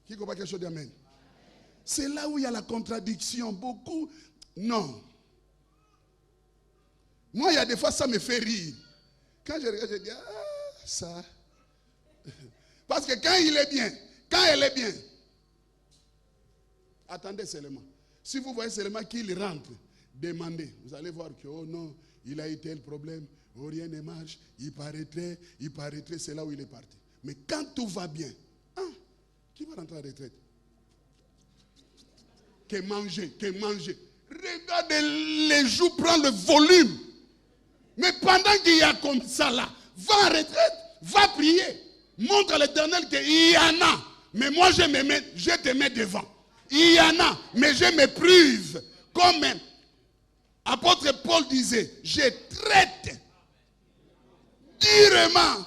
Qui comprend quelque chose d'amène? C'est là où il y a la contradiction. Beaucoup, non. Moi, il y a des fois, ça me fait rire. Quand je regarde, je dis, ah, ça. Parce que quand il est bien, quand elle est bien, attendez seulement. Si vous voyez seulement qu'il rentre, demandez. Vous allez voir que, oh non, il a eu tel problème, oh rien ne marche, il paraîtrait, c'est là où il est parti. Mais quand tout va bien, qui va rentrer à la retraite? Que manger, que manger. Regardez, les joues prennent le volume. Mais pendant qu'il y a comme ça là, va en retraite, va prier. Montre à l'Éternel qu'il y en a. Mais moi je te mets devant. Il y en a, mais je me prive. Comme apôtre Paul disait, je traite durement.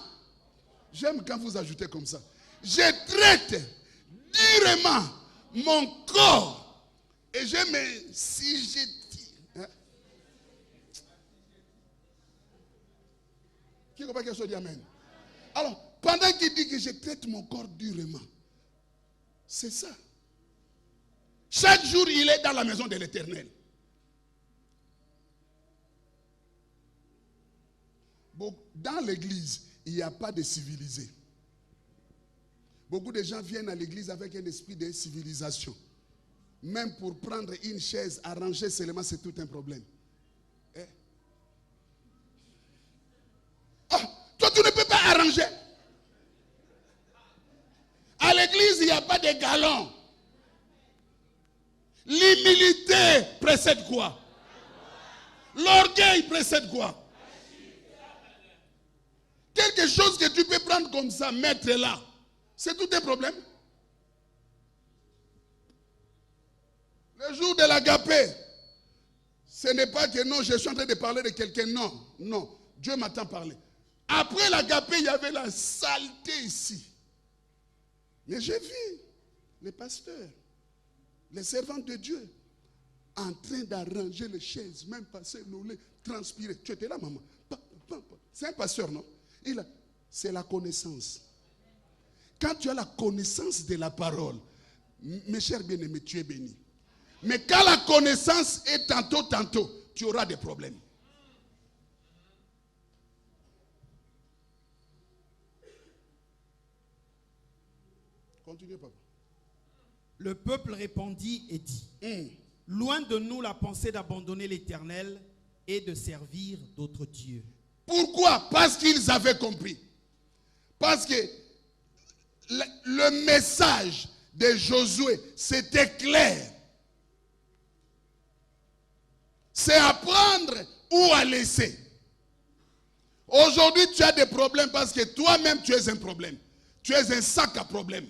J'aime quand vous ajoutez comme ça. Je traite durement mon corps. Et si je dis. Qui comprend quelque chose dit amen? Alors, pendant qu'il dit que je traite mon corps durement, c'est ça. Chaque jour, il est dans la maison de l'Éternel. Bon, dans l'église, il n'y a pas de civilisé. Beaucoup de gens viennent à l'église avec un esprit de civilisation. Même pour prendre une chaise, arranger seulement, c'est tout un problème. Toi, tu ne peux pas arranger. À l'église, il n'y a pas de galons. L'humilité précède quoi? L'orgueil précède quoi? Quelque chose que tu peux prendre comme ça, mettre là, c'est tout un problème. Le jour de l'agapé, ce n'est pas que non, je suis en train de parler de quelqu'un. Non, non, Dieu m'attend parler. Après l'agapé, il y avait la saleté ici. Mais j'ai vu les pasteurs, les servants de Dieu, en train d'arranger les chaises, même passer l'eau, transpirer. Tu étais là, maman. C'est un pasteur, non? C'est la connaissance. Quand tu as la connaissance de la parole, mes chers bien-aimés, tu es béni. Mais quand la connaissance est tantôt, tu auras des problèmes. Continuez, papa. Le peuple répondit et dit, loin de nous la pensée d'abandonner l'Éternel et de servir d'autres dieux. Pourquoi? Parce qu'ils avaient compris. Parce que le message de Josué, c'était clair. C'est à prendre ou à laisser. Aujourd'hui, tu as des problèmes parce que toi-même, tu es un problème. Tu es un sac à problème.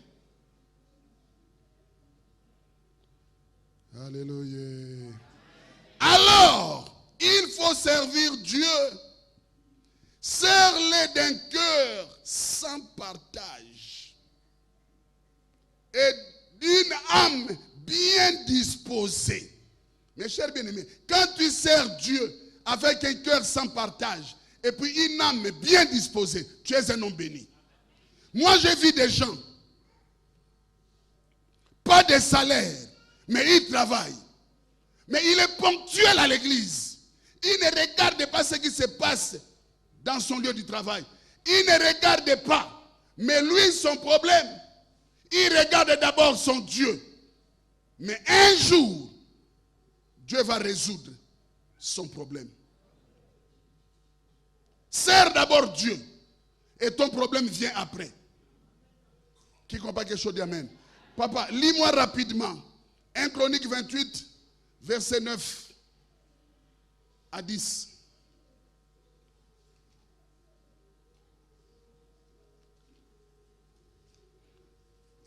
Alléluia. Alors, il faut servir Dieu. Serre-les d'un cœur sans partage et d'une âme bien disposée. Mes chers bien-aimés, quand tu sers Dieu avec un cœur sans partage et puis une âme bien disposée, tu es un homme béni. Moi, j'ai vu des gens, pas de salaire, mais ils travaillent. Mais il est ponctuel à l'église. Il ne regarde pas ce qui se passe dans son lieu du travail. Il ne regarde pas. Mais lui, son problème, il regarde d'abord son Dieu. Mais un jour, Dieu va résoudre son problème. Sers d'abord Dieu. Et ton problème vient après. Qui comprend quelque chose d'Amen? Papa, lis-moi rapidement. 1 Chronique 28, verset 9 à 10.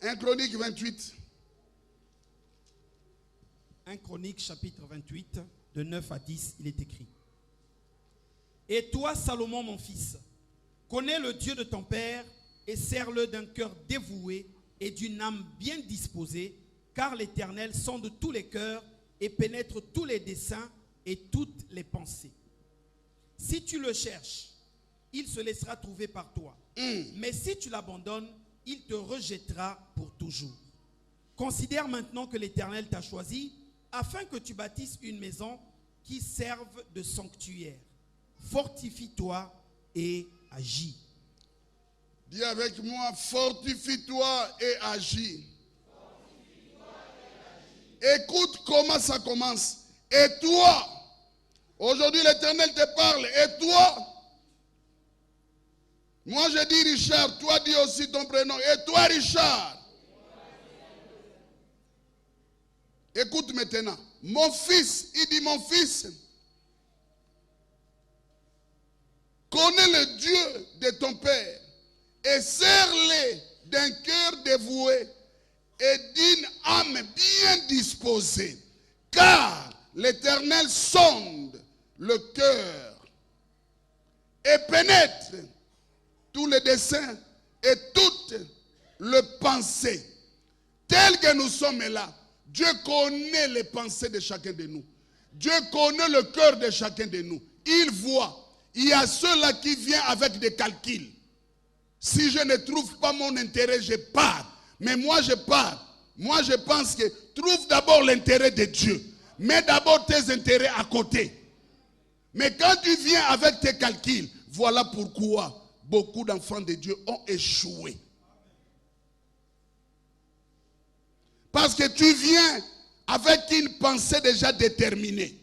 1 Chronique 28. 1 Chronique chapitre 28, de 9 à 10, il est écrit. Et toi, Salomon, mon fils, connais le Dieu de ton père et sers-le d'un cœur dévoué et d'une âme bien disposée, car l'Éternel sonde tous les cœurs et pénètre tous les desseins et toutes les pensées. Si tu le cherches, il se laissera trouver par toi. Mais si tu l'abandonnes, il te rejettera pour toujours. Considère maintenant que l'Éternel t'a choisi afin que tu bâtisses une maison qui serve de sanctuaire. Fortifie-toi et agis. Dis avec moi, fortifie-toi et agis. Écoute comment ça commence. Et toi, aujourd'hui l'Éternel te parle. Et toi, moi je dis Richard, toi dis aussi ton prénom. Et toi Richard, écoute maintenant. Mon fils, il dit mon fils, connais le Dieu de ton père et sers-le d'un cœur dévoué et d'une âme bien disposée, car l'Éternel sonde le cœur et pénètre tous les desseins et toutes les pensées. Telles que nous sommes là, Dieu connaît les pensées de chacun de nous. Dieu connaît le cœur de chacun de nous. Il voit. Il y a ceux-là qui viennent avec des calculs. Si je ne trouve pas mon intérêt, je pars. Mais moi, je pars. Moi, je pense que trouve d'abord l'intérêt de Dieu. Mets d'abord tes intérêts à côté. Mais quand tu viens avec tes calculs, voilà pourquoi beaucoup d'enfants de Dieu ont échoué. Parce que tu viens avec une pensée déjà déterminée.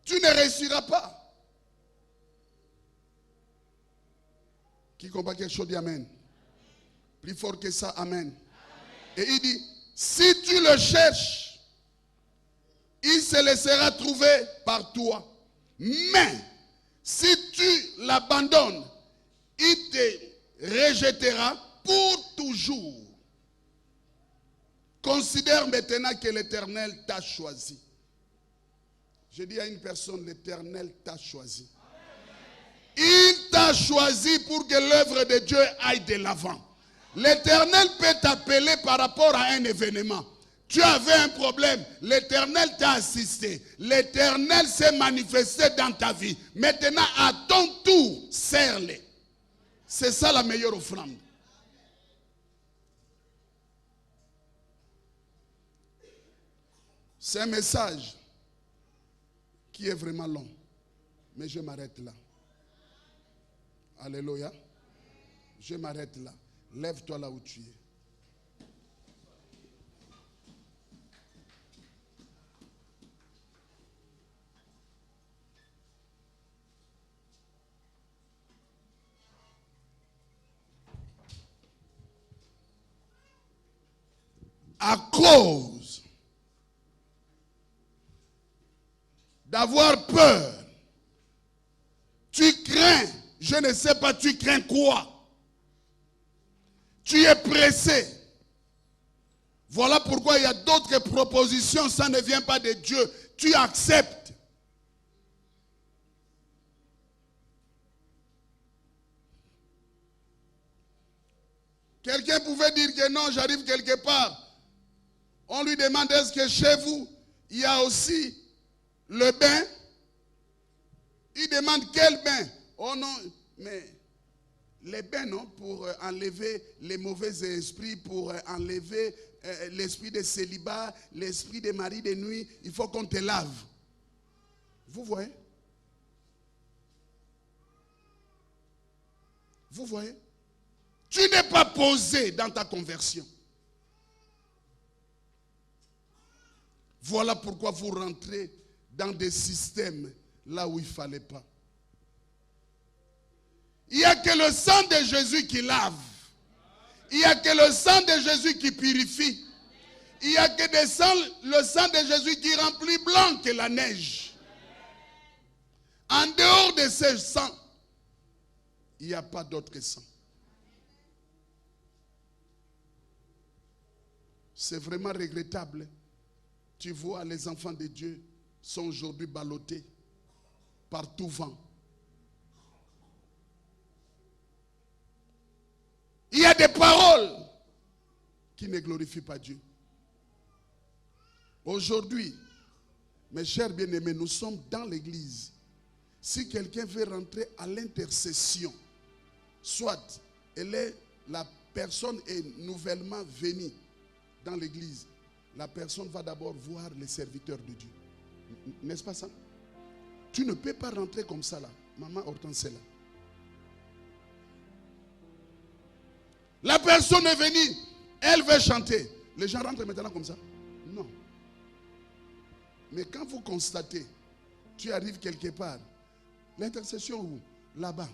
Tu ne réussiras pas. Qui comprend quelque chose dit Amen. Plus fort que ça, Amen. Et il dit, si tu le cherches, il se laissera trouver par toi. Mais, si tu l'abandonnes, il te rejettera pour toujours. Considère maintenant que l'Éternel t'a choisi. Je dis à une personne, l'Éternel t'a choisi. Il t'a choisi pour que l'œuvre de Dieu aille de l'avant. L'Éternel peut t'appeler par rapport à un événement. Tu avais un problème, l'Éternel t'a assisté. L'Éternel s'est manifesté dans ta vie. Maintenant, à ton tour, sers-le. C'est ça la meilleure offrande. C'est un message qui est vraiment long. Mais je m'arrête là. Alléluia. Je m'arrête là. Lève-toi là où tu es. À cause d'avoir peur, tu crains, je ne sais pas, tu crains quoi? Tu es pressé. Voilà pourquoi il y a d'autres propositions, ça ne vient pas de Dieu. Tu acceptes. Quelqu'un pouvait dire que non, j'arrive quelque part. On lui demande, est-ce que chez vous, il y a aussi le bain? Il demande quel bain? Oh non, mais les bains, non, pour enlever les mauvais esprits, pour enlever l'esprit de célibat, l'esprit des maris de nuit, il faut qu'on te lave. Vous voyez? Vous voyez? Tu n'es pas posé dans ta conversion. Voilà pourquoi vous rentrez dans des systèmes là où il ne fallait pas. Il n'y a que le sang de Jésus qui lave. Il n'y a que le sang de Jésus qui purifie. Il n'y a que le sang de Jésus qui remplit blanc que la neige. En dehors de ce sang, il n'y a pas d'autre sang. C'est vraiment regrettable. Tu vois, les enfants de Dieu sont aujourd'hui ballottés par tout vent. Il y a des paroles qui ne glorifient pas Dieu. Aujourd'hui, mes chers bien-aimés, nous sommes dans l'église. Si quelqu'un veut rentrer à l'intercession, soit la personne est nouvellement venue dans l'église, la personne va d'abord voir les serviteurs de Dieu. N'est-ce pas ça? Tu ne peux pas rentrer comme ça là. Maman Hortense est là. La personne est venue, elle veut chanter. Les gens rentrent maintenant comme ça? Non. Mais quand vous constatez, tu arrives quelque part, l'intercession où? Là-bas.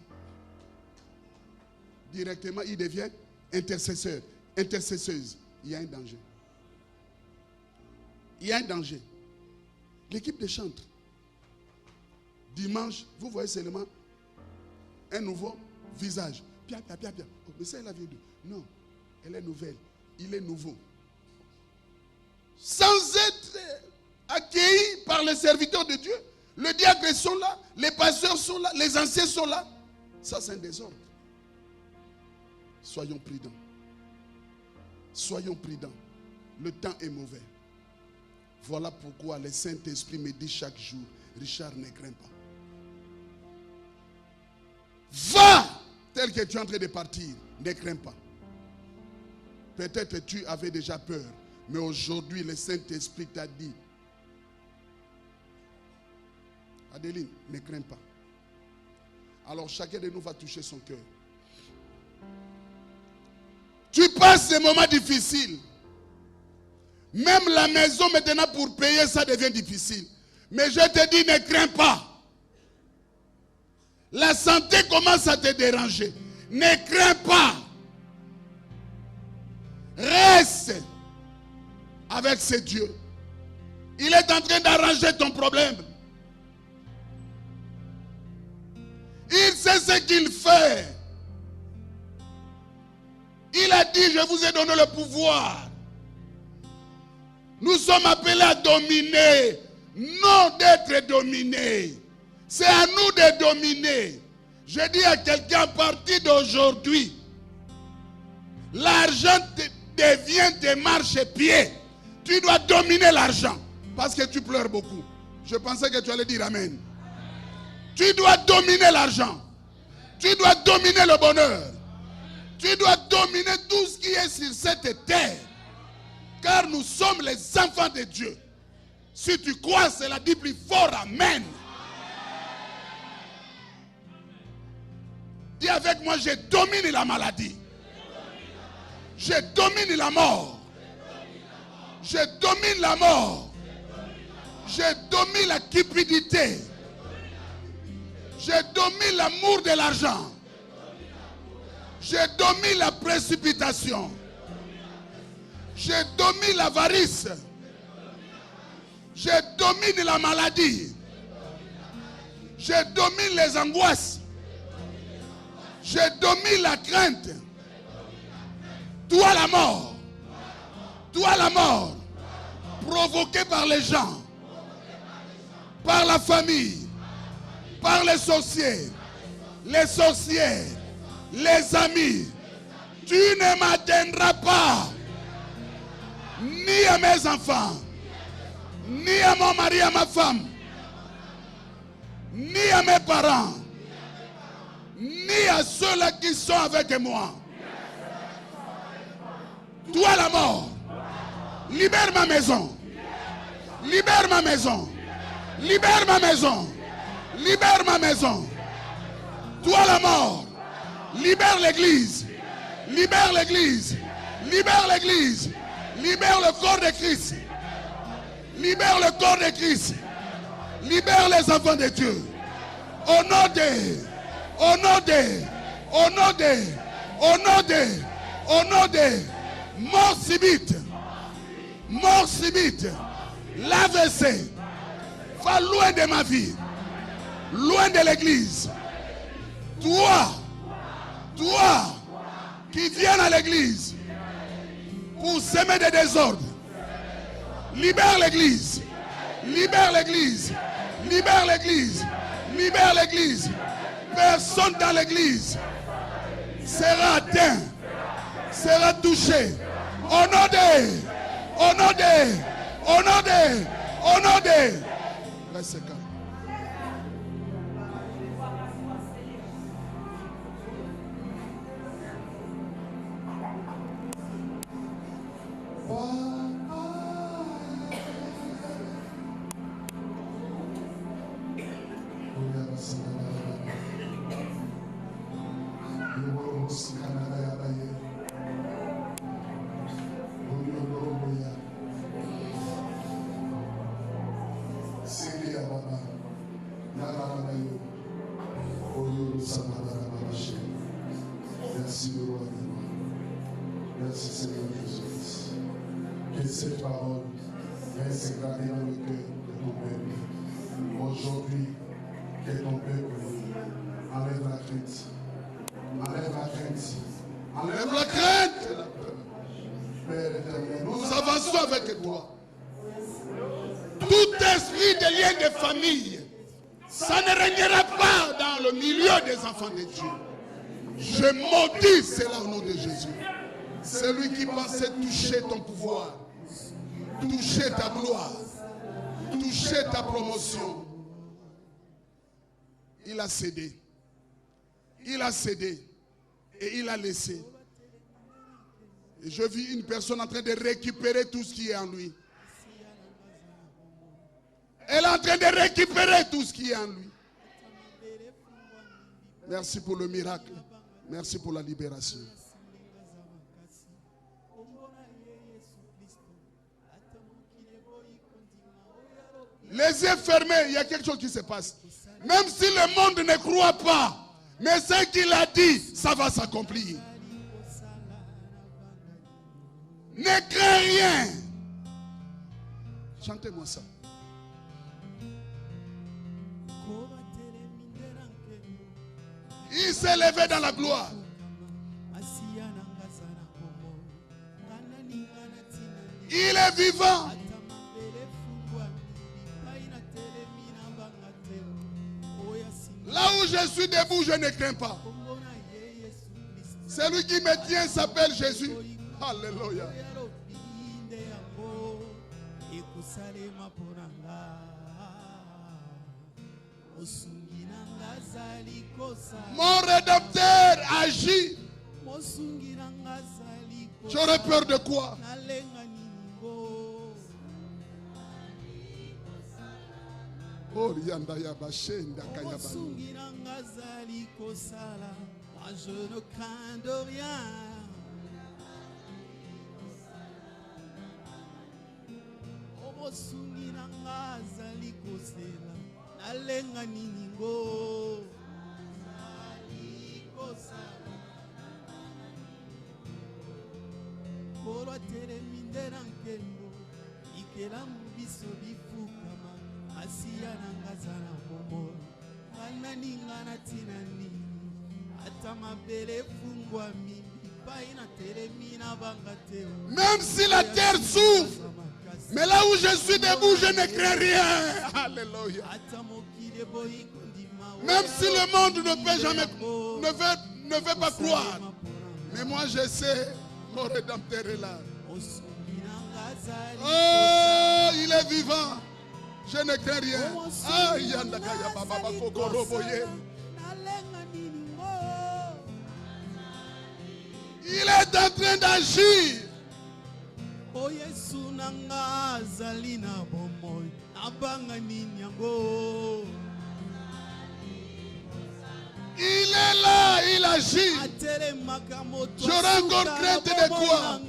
Directement, il devient intercesseur, intercesseuse. Il y a un danger. Il y a un danger. L'équipe de chantre, dimanche, vous voyez seulement un nouveau visage. Pia, pia, pia, pia. Oh, mais c'est la vieille. Non, elle est nouvelle. Il est nouveau. Sans être accueilli par les serviteurs de Dieu, les diacres sont là, les pasteurs sont là, les anciens sont là. Ça, c'est un désordre. Soyons prudents. Soyons prudents. Le temps est mauvais. Voilà pourquoi le Saint-Esprit me dit chaque jour, Richard, ne crains pas. Va tel que tu es en train de partir, ne crains pas. Peut-être tu avais déjà peur, mais aujourd'hui le Saint-Esprit t'a dit, Adeline, ne crains pas. Alors chacun de nous va toucher son cœur. Tu passes des moments difficiles. Même la maison maintenant pour payer, ça devient difficile. Mais je te dis, ne crains pas. La santé commence à te déranger. Ne crains pas. Reste avec ce Dieu. Il est en train d'arranger ton problème. Il sait ce qu'il fait. Il a dit, je vous ai donné le pouvoir. Nous sommes appelés à dominer, non d'être dominés. C'est à nous de dominer. Je dis à quelqu'un, à partir d'aujourd'hui, l'argent devient tes marchepieds. Tu dois dominer l'argent. Parce que tu pleures beaucoup. Je pensais que tu allais dire amen. Tu dois dominer l'argent. Tu dois dominer le bonheur. Tu dois dominer tout ce qui est sur cette terre. Car nous sommes les enfants de Dieu. Si tu crois, cela dit plus fort, amen. Dis avec moi, je domine la maladie. Je domine la mort. Je domine la mort. Je domine la cupidité. Je domine l'amour de l'argent. Je domine la précipitation. Je domine l'avarice. Je domine la maladie. Je domine les angoisses. Je domine la crainte. Toi la mort. Toi la mort. Provoquée par les gens. Par la famille. Par les sorciers. Les sorcières. Les amis. Tu ne m'atteindras pas. Ni à mes enfants. Ni à mon mari, à ma femme. Ni à mes parents. Ni à ceux-là qui sont avec moi. Toi la mort. Libère ma maison. Libère ma maison. Libère ma maison. Libère ma maison. Toi la mort. Libère l'église. Libère l'église. Libère l'église. Libère le corps de Christ. Libère le corps de Christ. Libère les enfants de Dieu. Au nom de, au nom de, au nom de, au nom de, au nom de, mort subite. Mort subite. L'AVC. Va loin de ma vie. Loin de l'église. Toi qui viens à l'église pour semer des désordres. Libère l'église. Libère l'église. Libère l'église. Libère l'église. Personne dans l'église sera atteint, sera touché. Au nom de, au nom de, au nom de, au nom de. Reste calme. Merci, le roi des rois. Merci, Seigneur Jésus. Que cette parole reste gravée dans le cœur de ton peuple. Aujourd'hui, que ton peuple enlève la crainte. Enlève la crainte. Enlève la crainte. Et la peur. Père éternel, Nous avançons avec toi. Tout esprit de lien de famille, ça ne régnera pas dans le milieu des enfants de Dieu. Je maudis cela au nom de Jésus. Celui qui pensait toucher ton pouvoir, toucher ta gloire, toucher ta promotion, il a cédé. Il a cédé et il a laissé. Et je vis une personne en train de récupérer tout ce qui est en lui. Elle est en train de récupérer tout ce qui est en lui. Merci pour le miracle. Merci pour la libération. Les yeux fermés, il y a quelque chose qui se passe. Même si le monde ne croit pas, mais ce qu'il a dit, ça va s'accomplir. Ne crains rien. Chantez-moi ça. Il s'est levé dans la gloire. Il est vivant. Là où je suis debout, je ne crains pas. Celui qui me tient s'appelle Jésus. Alléluia. Mon Rédempteur agit. J'aurais peur de quoi? Oh, moi je ne crains de rien. Même si la terre souffre, mais là où je suis debout, je ne crains rien. Alléluia. Même si le monde ne peut jamais, ne veut pas croire, mais moi je sais, mon Rédempteur est là. Oh, il est vivant. Je ne crains rien. Ah, Yandakaya Baba Kokoroboye. Il est en train d'agir. Il est là, il agit. J'aurais encore crainte de quoi?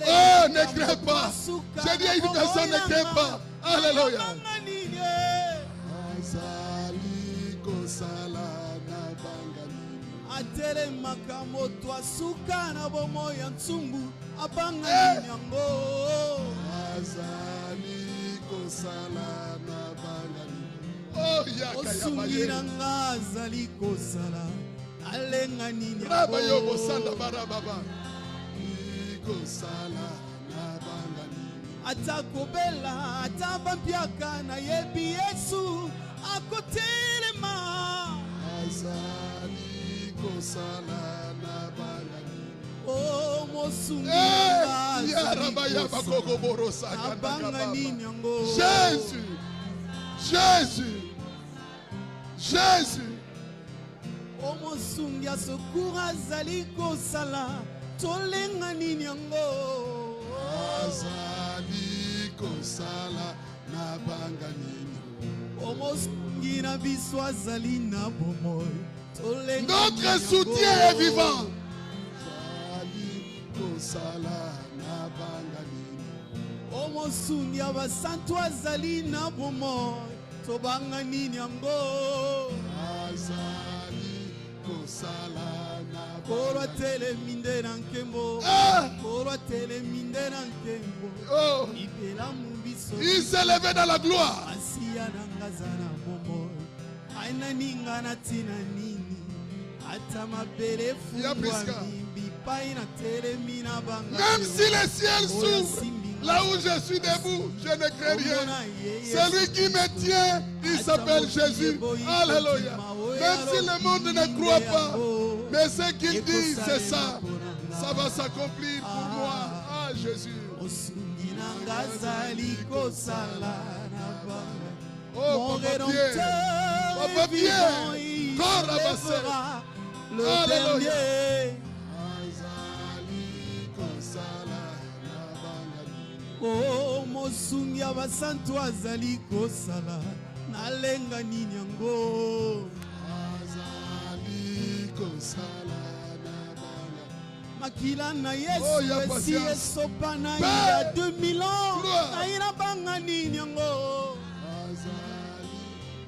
Oh, ne crains pas. J'ai dit à une personne, ne crains pas. Alléluia. Oh, Oh, yaka Osungi na nga azali kosala alenga nini Raba yo yango. bosanda barababa. Ikosala na bangani. Ata kobela ata bampiaka na yebi Yesu akotelema. Azali kosala na bangani. Oh mosungi na nga Yaraba azali yaba kosala koko borosa na kanda banga kababa. nini yango. Jésus, Jésus, Jésus. Omosungi asokura azali kosala tolenga nini yango. Azali kosala na banga nini. Omosungi na biso azali na bomoi tolenga Notre nini soutien yango. est vivant. Azali kosala na banga nini. Omosungi abasantu azali na bomoi tobanga nini yango. Azali kosala na Korwa telemi nde na nkembo. Ah! Korwa telemi nde na nkembo. Oh, Ibela mu biso. il s'est levé dans la gloire. Asiya na ngaza na bomoi. Aina ninga na tina nini. Ata mabele Ya fungwa Priska. mimbi. Pai na telemi na banga. Même si les ciels s'ouvrent, là où je suis debout, je ne crains rien. Celui qui me tient, il s'appelle Jésus. Alléluia. Même si le monde ne croit pas, mais ce qu'il dit, c'est ça. Ça va s'accomplir pour moi. Ah, Jésus. Osungi na ngaza likosala na banga. Oh, Mon Papa Pierre. Rédempteur Papa est Pierre. vivant, il Corps abassé. lèvera le Alléluia. dernier. Azali kosala na bangani. Oh, mosungi abasantu azali kosala nalenga nini yango. Azali kosala na bangani. Makila na Oh, Yesu ya esi patience. esopa na Père. il y a 2000 ans. Gloire. Na ina banga nini yango. Azali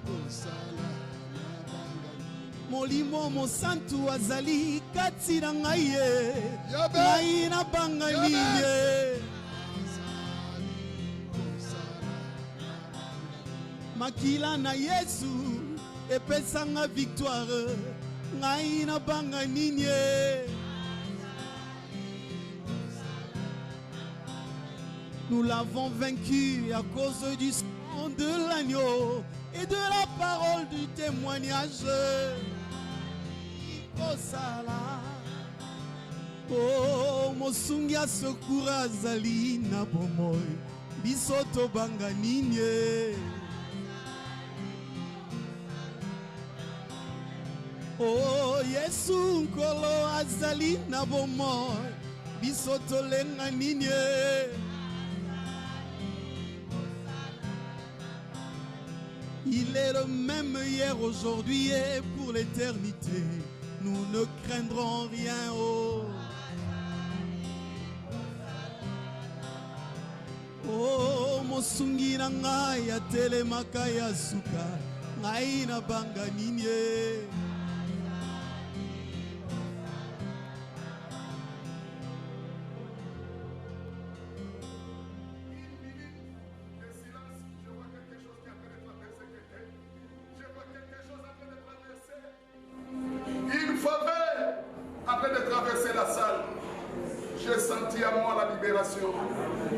kosala na bangani. Molimo mosantu azali kati na ngai ye. Yabe. Ngai na banga Yabe. nini ye. Azali kosala na bangani. Makila na Yesu epesanga victoire. Ngai na banga nini ye. Nous l'avons vaincu à cause du sang de l'agneau et de la parole du témoignage. Ikosala. Oh, mosungi asokura azali na bomoi. Biso tobanga nini. Oh, Yesu nkolo azali na bomoi. Biso tolenga nini. Il est le même hier, aujourd'hui et pour l'éternité. Nous ne craindrons rien. Oh, oh mosungi na ngai atelemaka ya suka. Ngai na banga nini. Une faveur, après de traverser la salle, j'ai senti à moi la libération.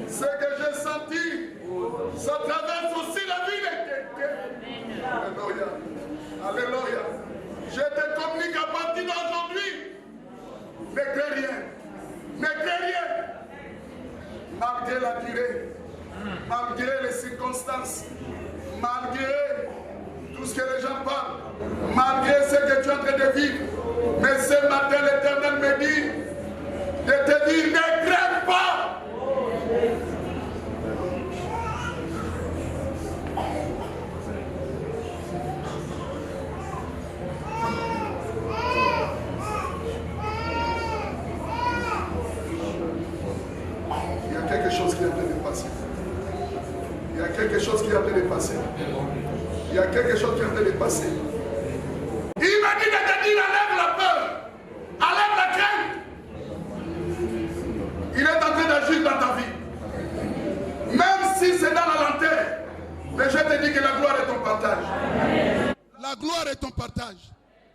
Ce que j'ai senti, ça traverse aussi la vie de quelqu'un. Alléluia. Alléluia. Je te communique à partir d'aujourd'hui. Ne crée rien. Ne crée rien. Malgré la durée, malgré les circonstances, malgré tout ce que les gens parlent, malgré ce que tu es en train de vivre. Mais ce matin, l'Éternel me dit de te dire, ne crains pas. Il y a quelque chose qui est en train de passer. Il y a quelque chose qui est en train de passer. Il y a quelque chose qui est en train de passer. Il m'a dit de te dire, enlève la peur, enlève la crainte. Il est en train d'agir dans ta vie. Même si c'est dans la lanterne, mais je te dis que la gloire est ton partage.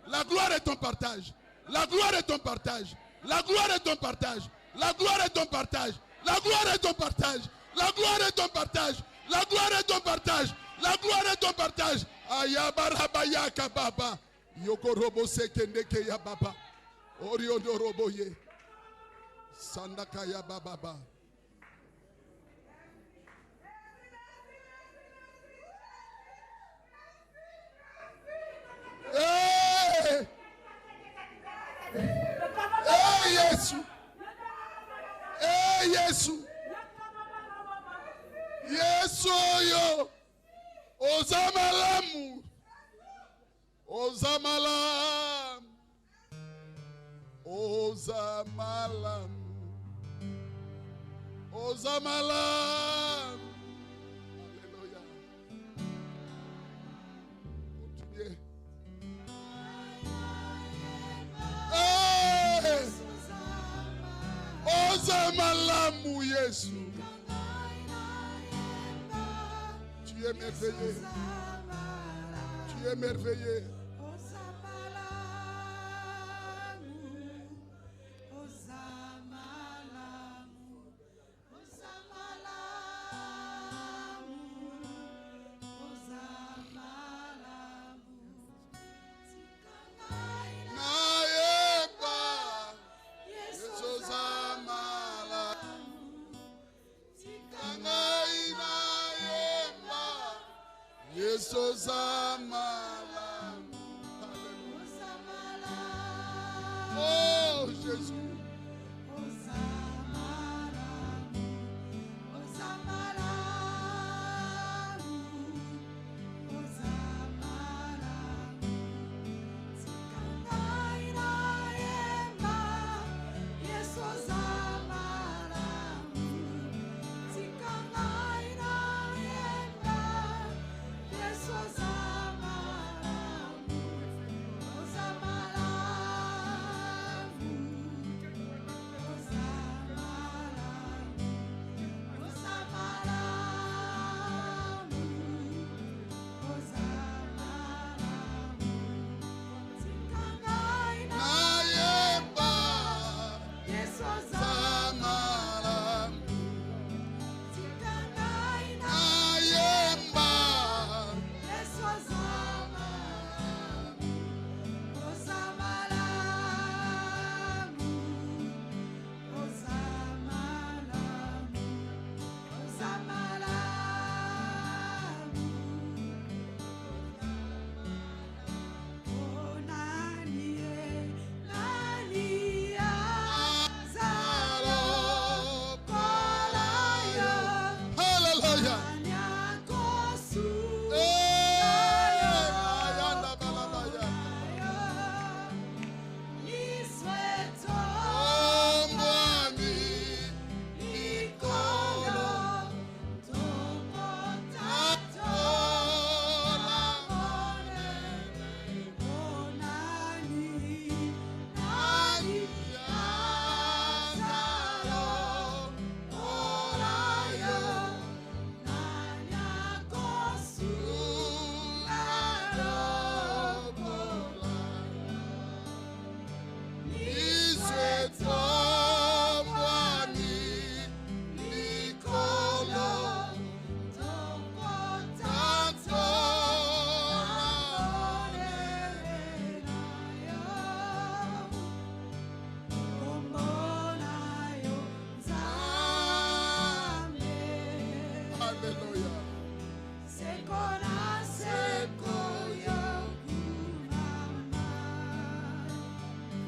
La gloire est ton partage. La gloire est ton partage. La gloire est ton partage. La gloire est ton partage. La gloire est ton partage. La gloire est ton partage. La gloire est ton partage. La gloire est ton partage. Ayabarabaya kababa. Yokorobo sekendeke ya baba. Oriondo roboye. Sandaka ya baba. Hey! Hey, Yesu! Hey, Yesu! Yesu yo! Ozamalamu! Ozamalam! Ozamalam! Ozamalam! Alléluia! Continuez. Hey! Ozamalamu Yesu. Tu es merveilleux. Tu es merveilleux. Oh Jésus.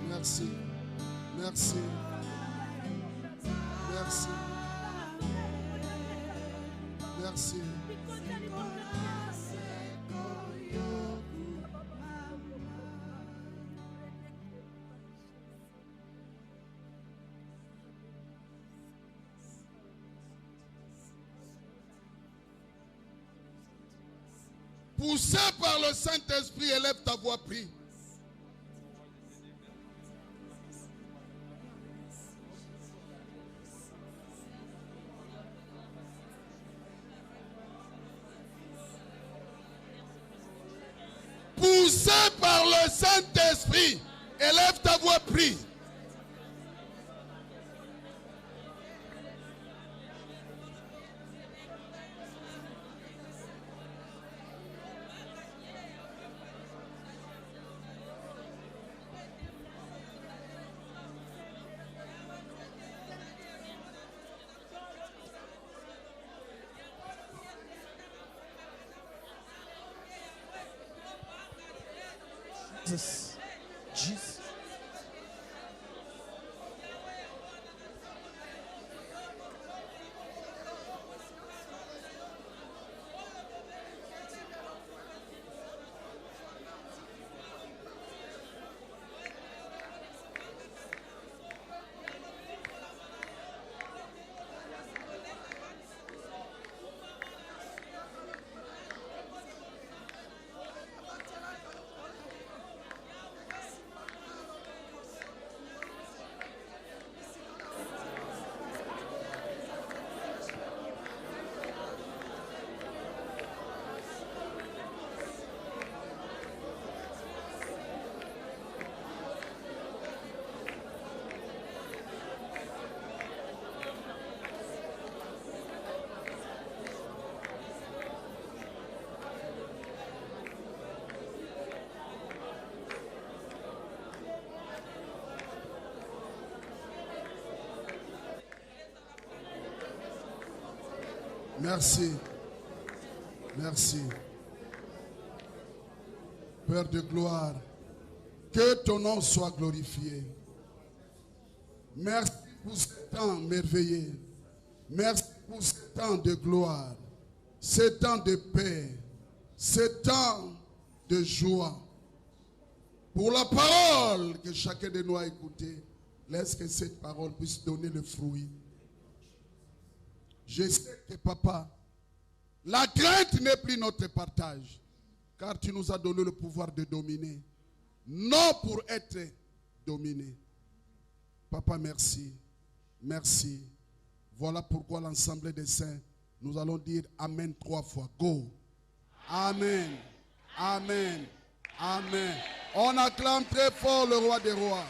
Merci. Merci. Merci. Merci. Poussé par le Saint-Esprit, élève ta voix, prie. Poussé par le Saint-Esprit. Élève ta voix, prie. Jesus. Jesus. Merci. Merci. Père de gloire, que ton nom soit glorifié. Merci pour ce temps merveilleux. Merci pour ce temps de gloire, ce temps de paix, ce temps de joie. Pour la parole que chacun de nous a écoutée, laisse que cette parole puisse donner le fruit. Je sais que papa, la crainte n'est plus notre partage, car tu nous as donné le pouvoir de dominer, non pour être dominé. Papa, merci, merci. Voilà pourquoi l'ensemble des saints, nous allons dire Amen 3 fois. Go. Amen, Amen, Amen. On acclame très fort le roi des rois.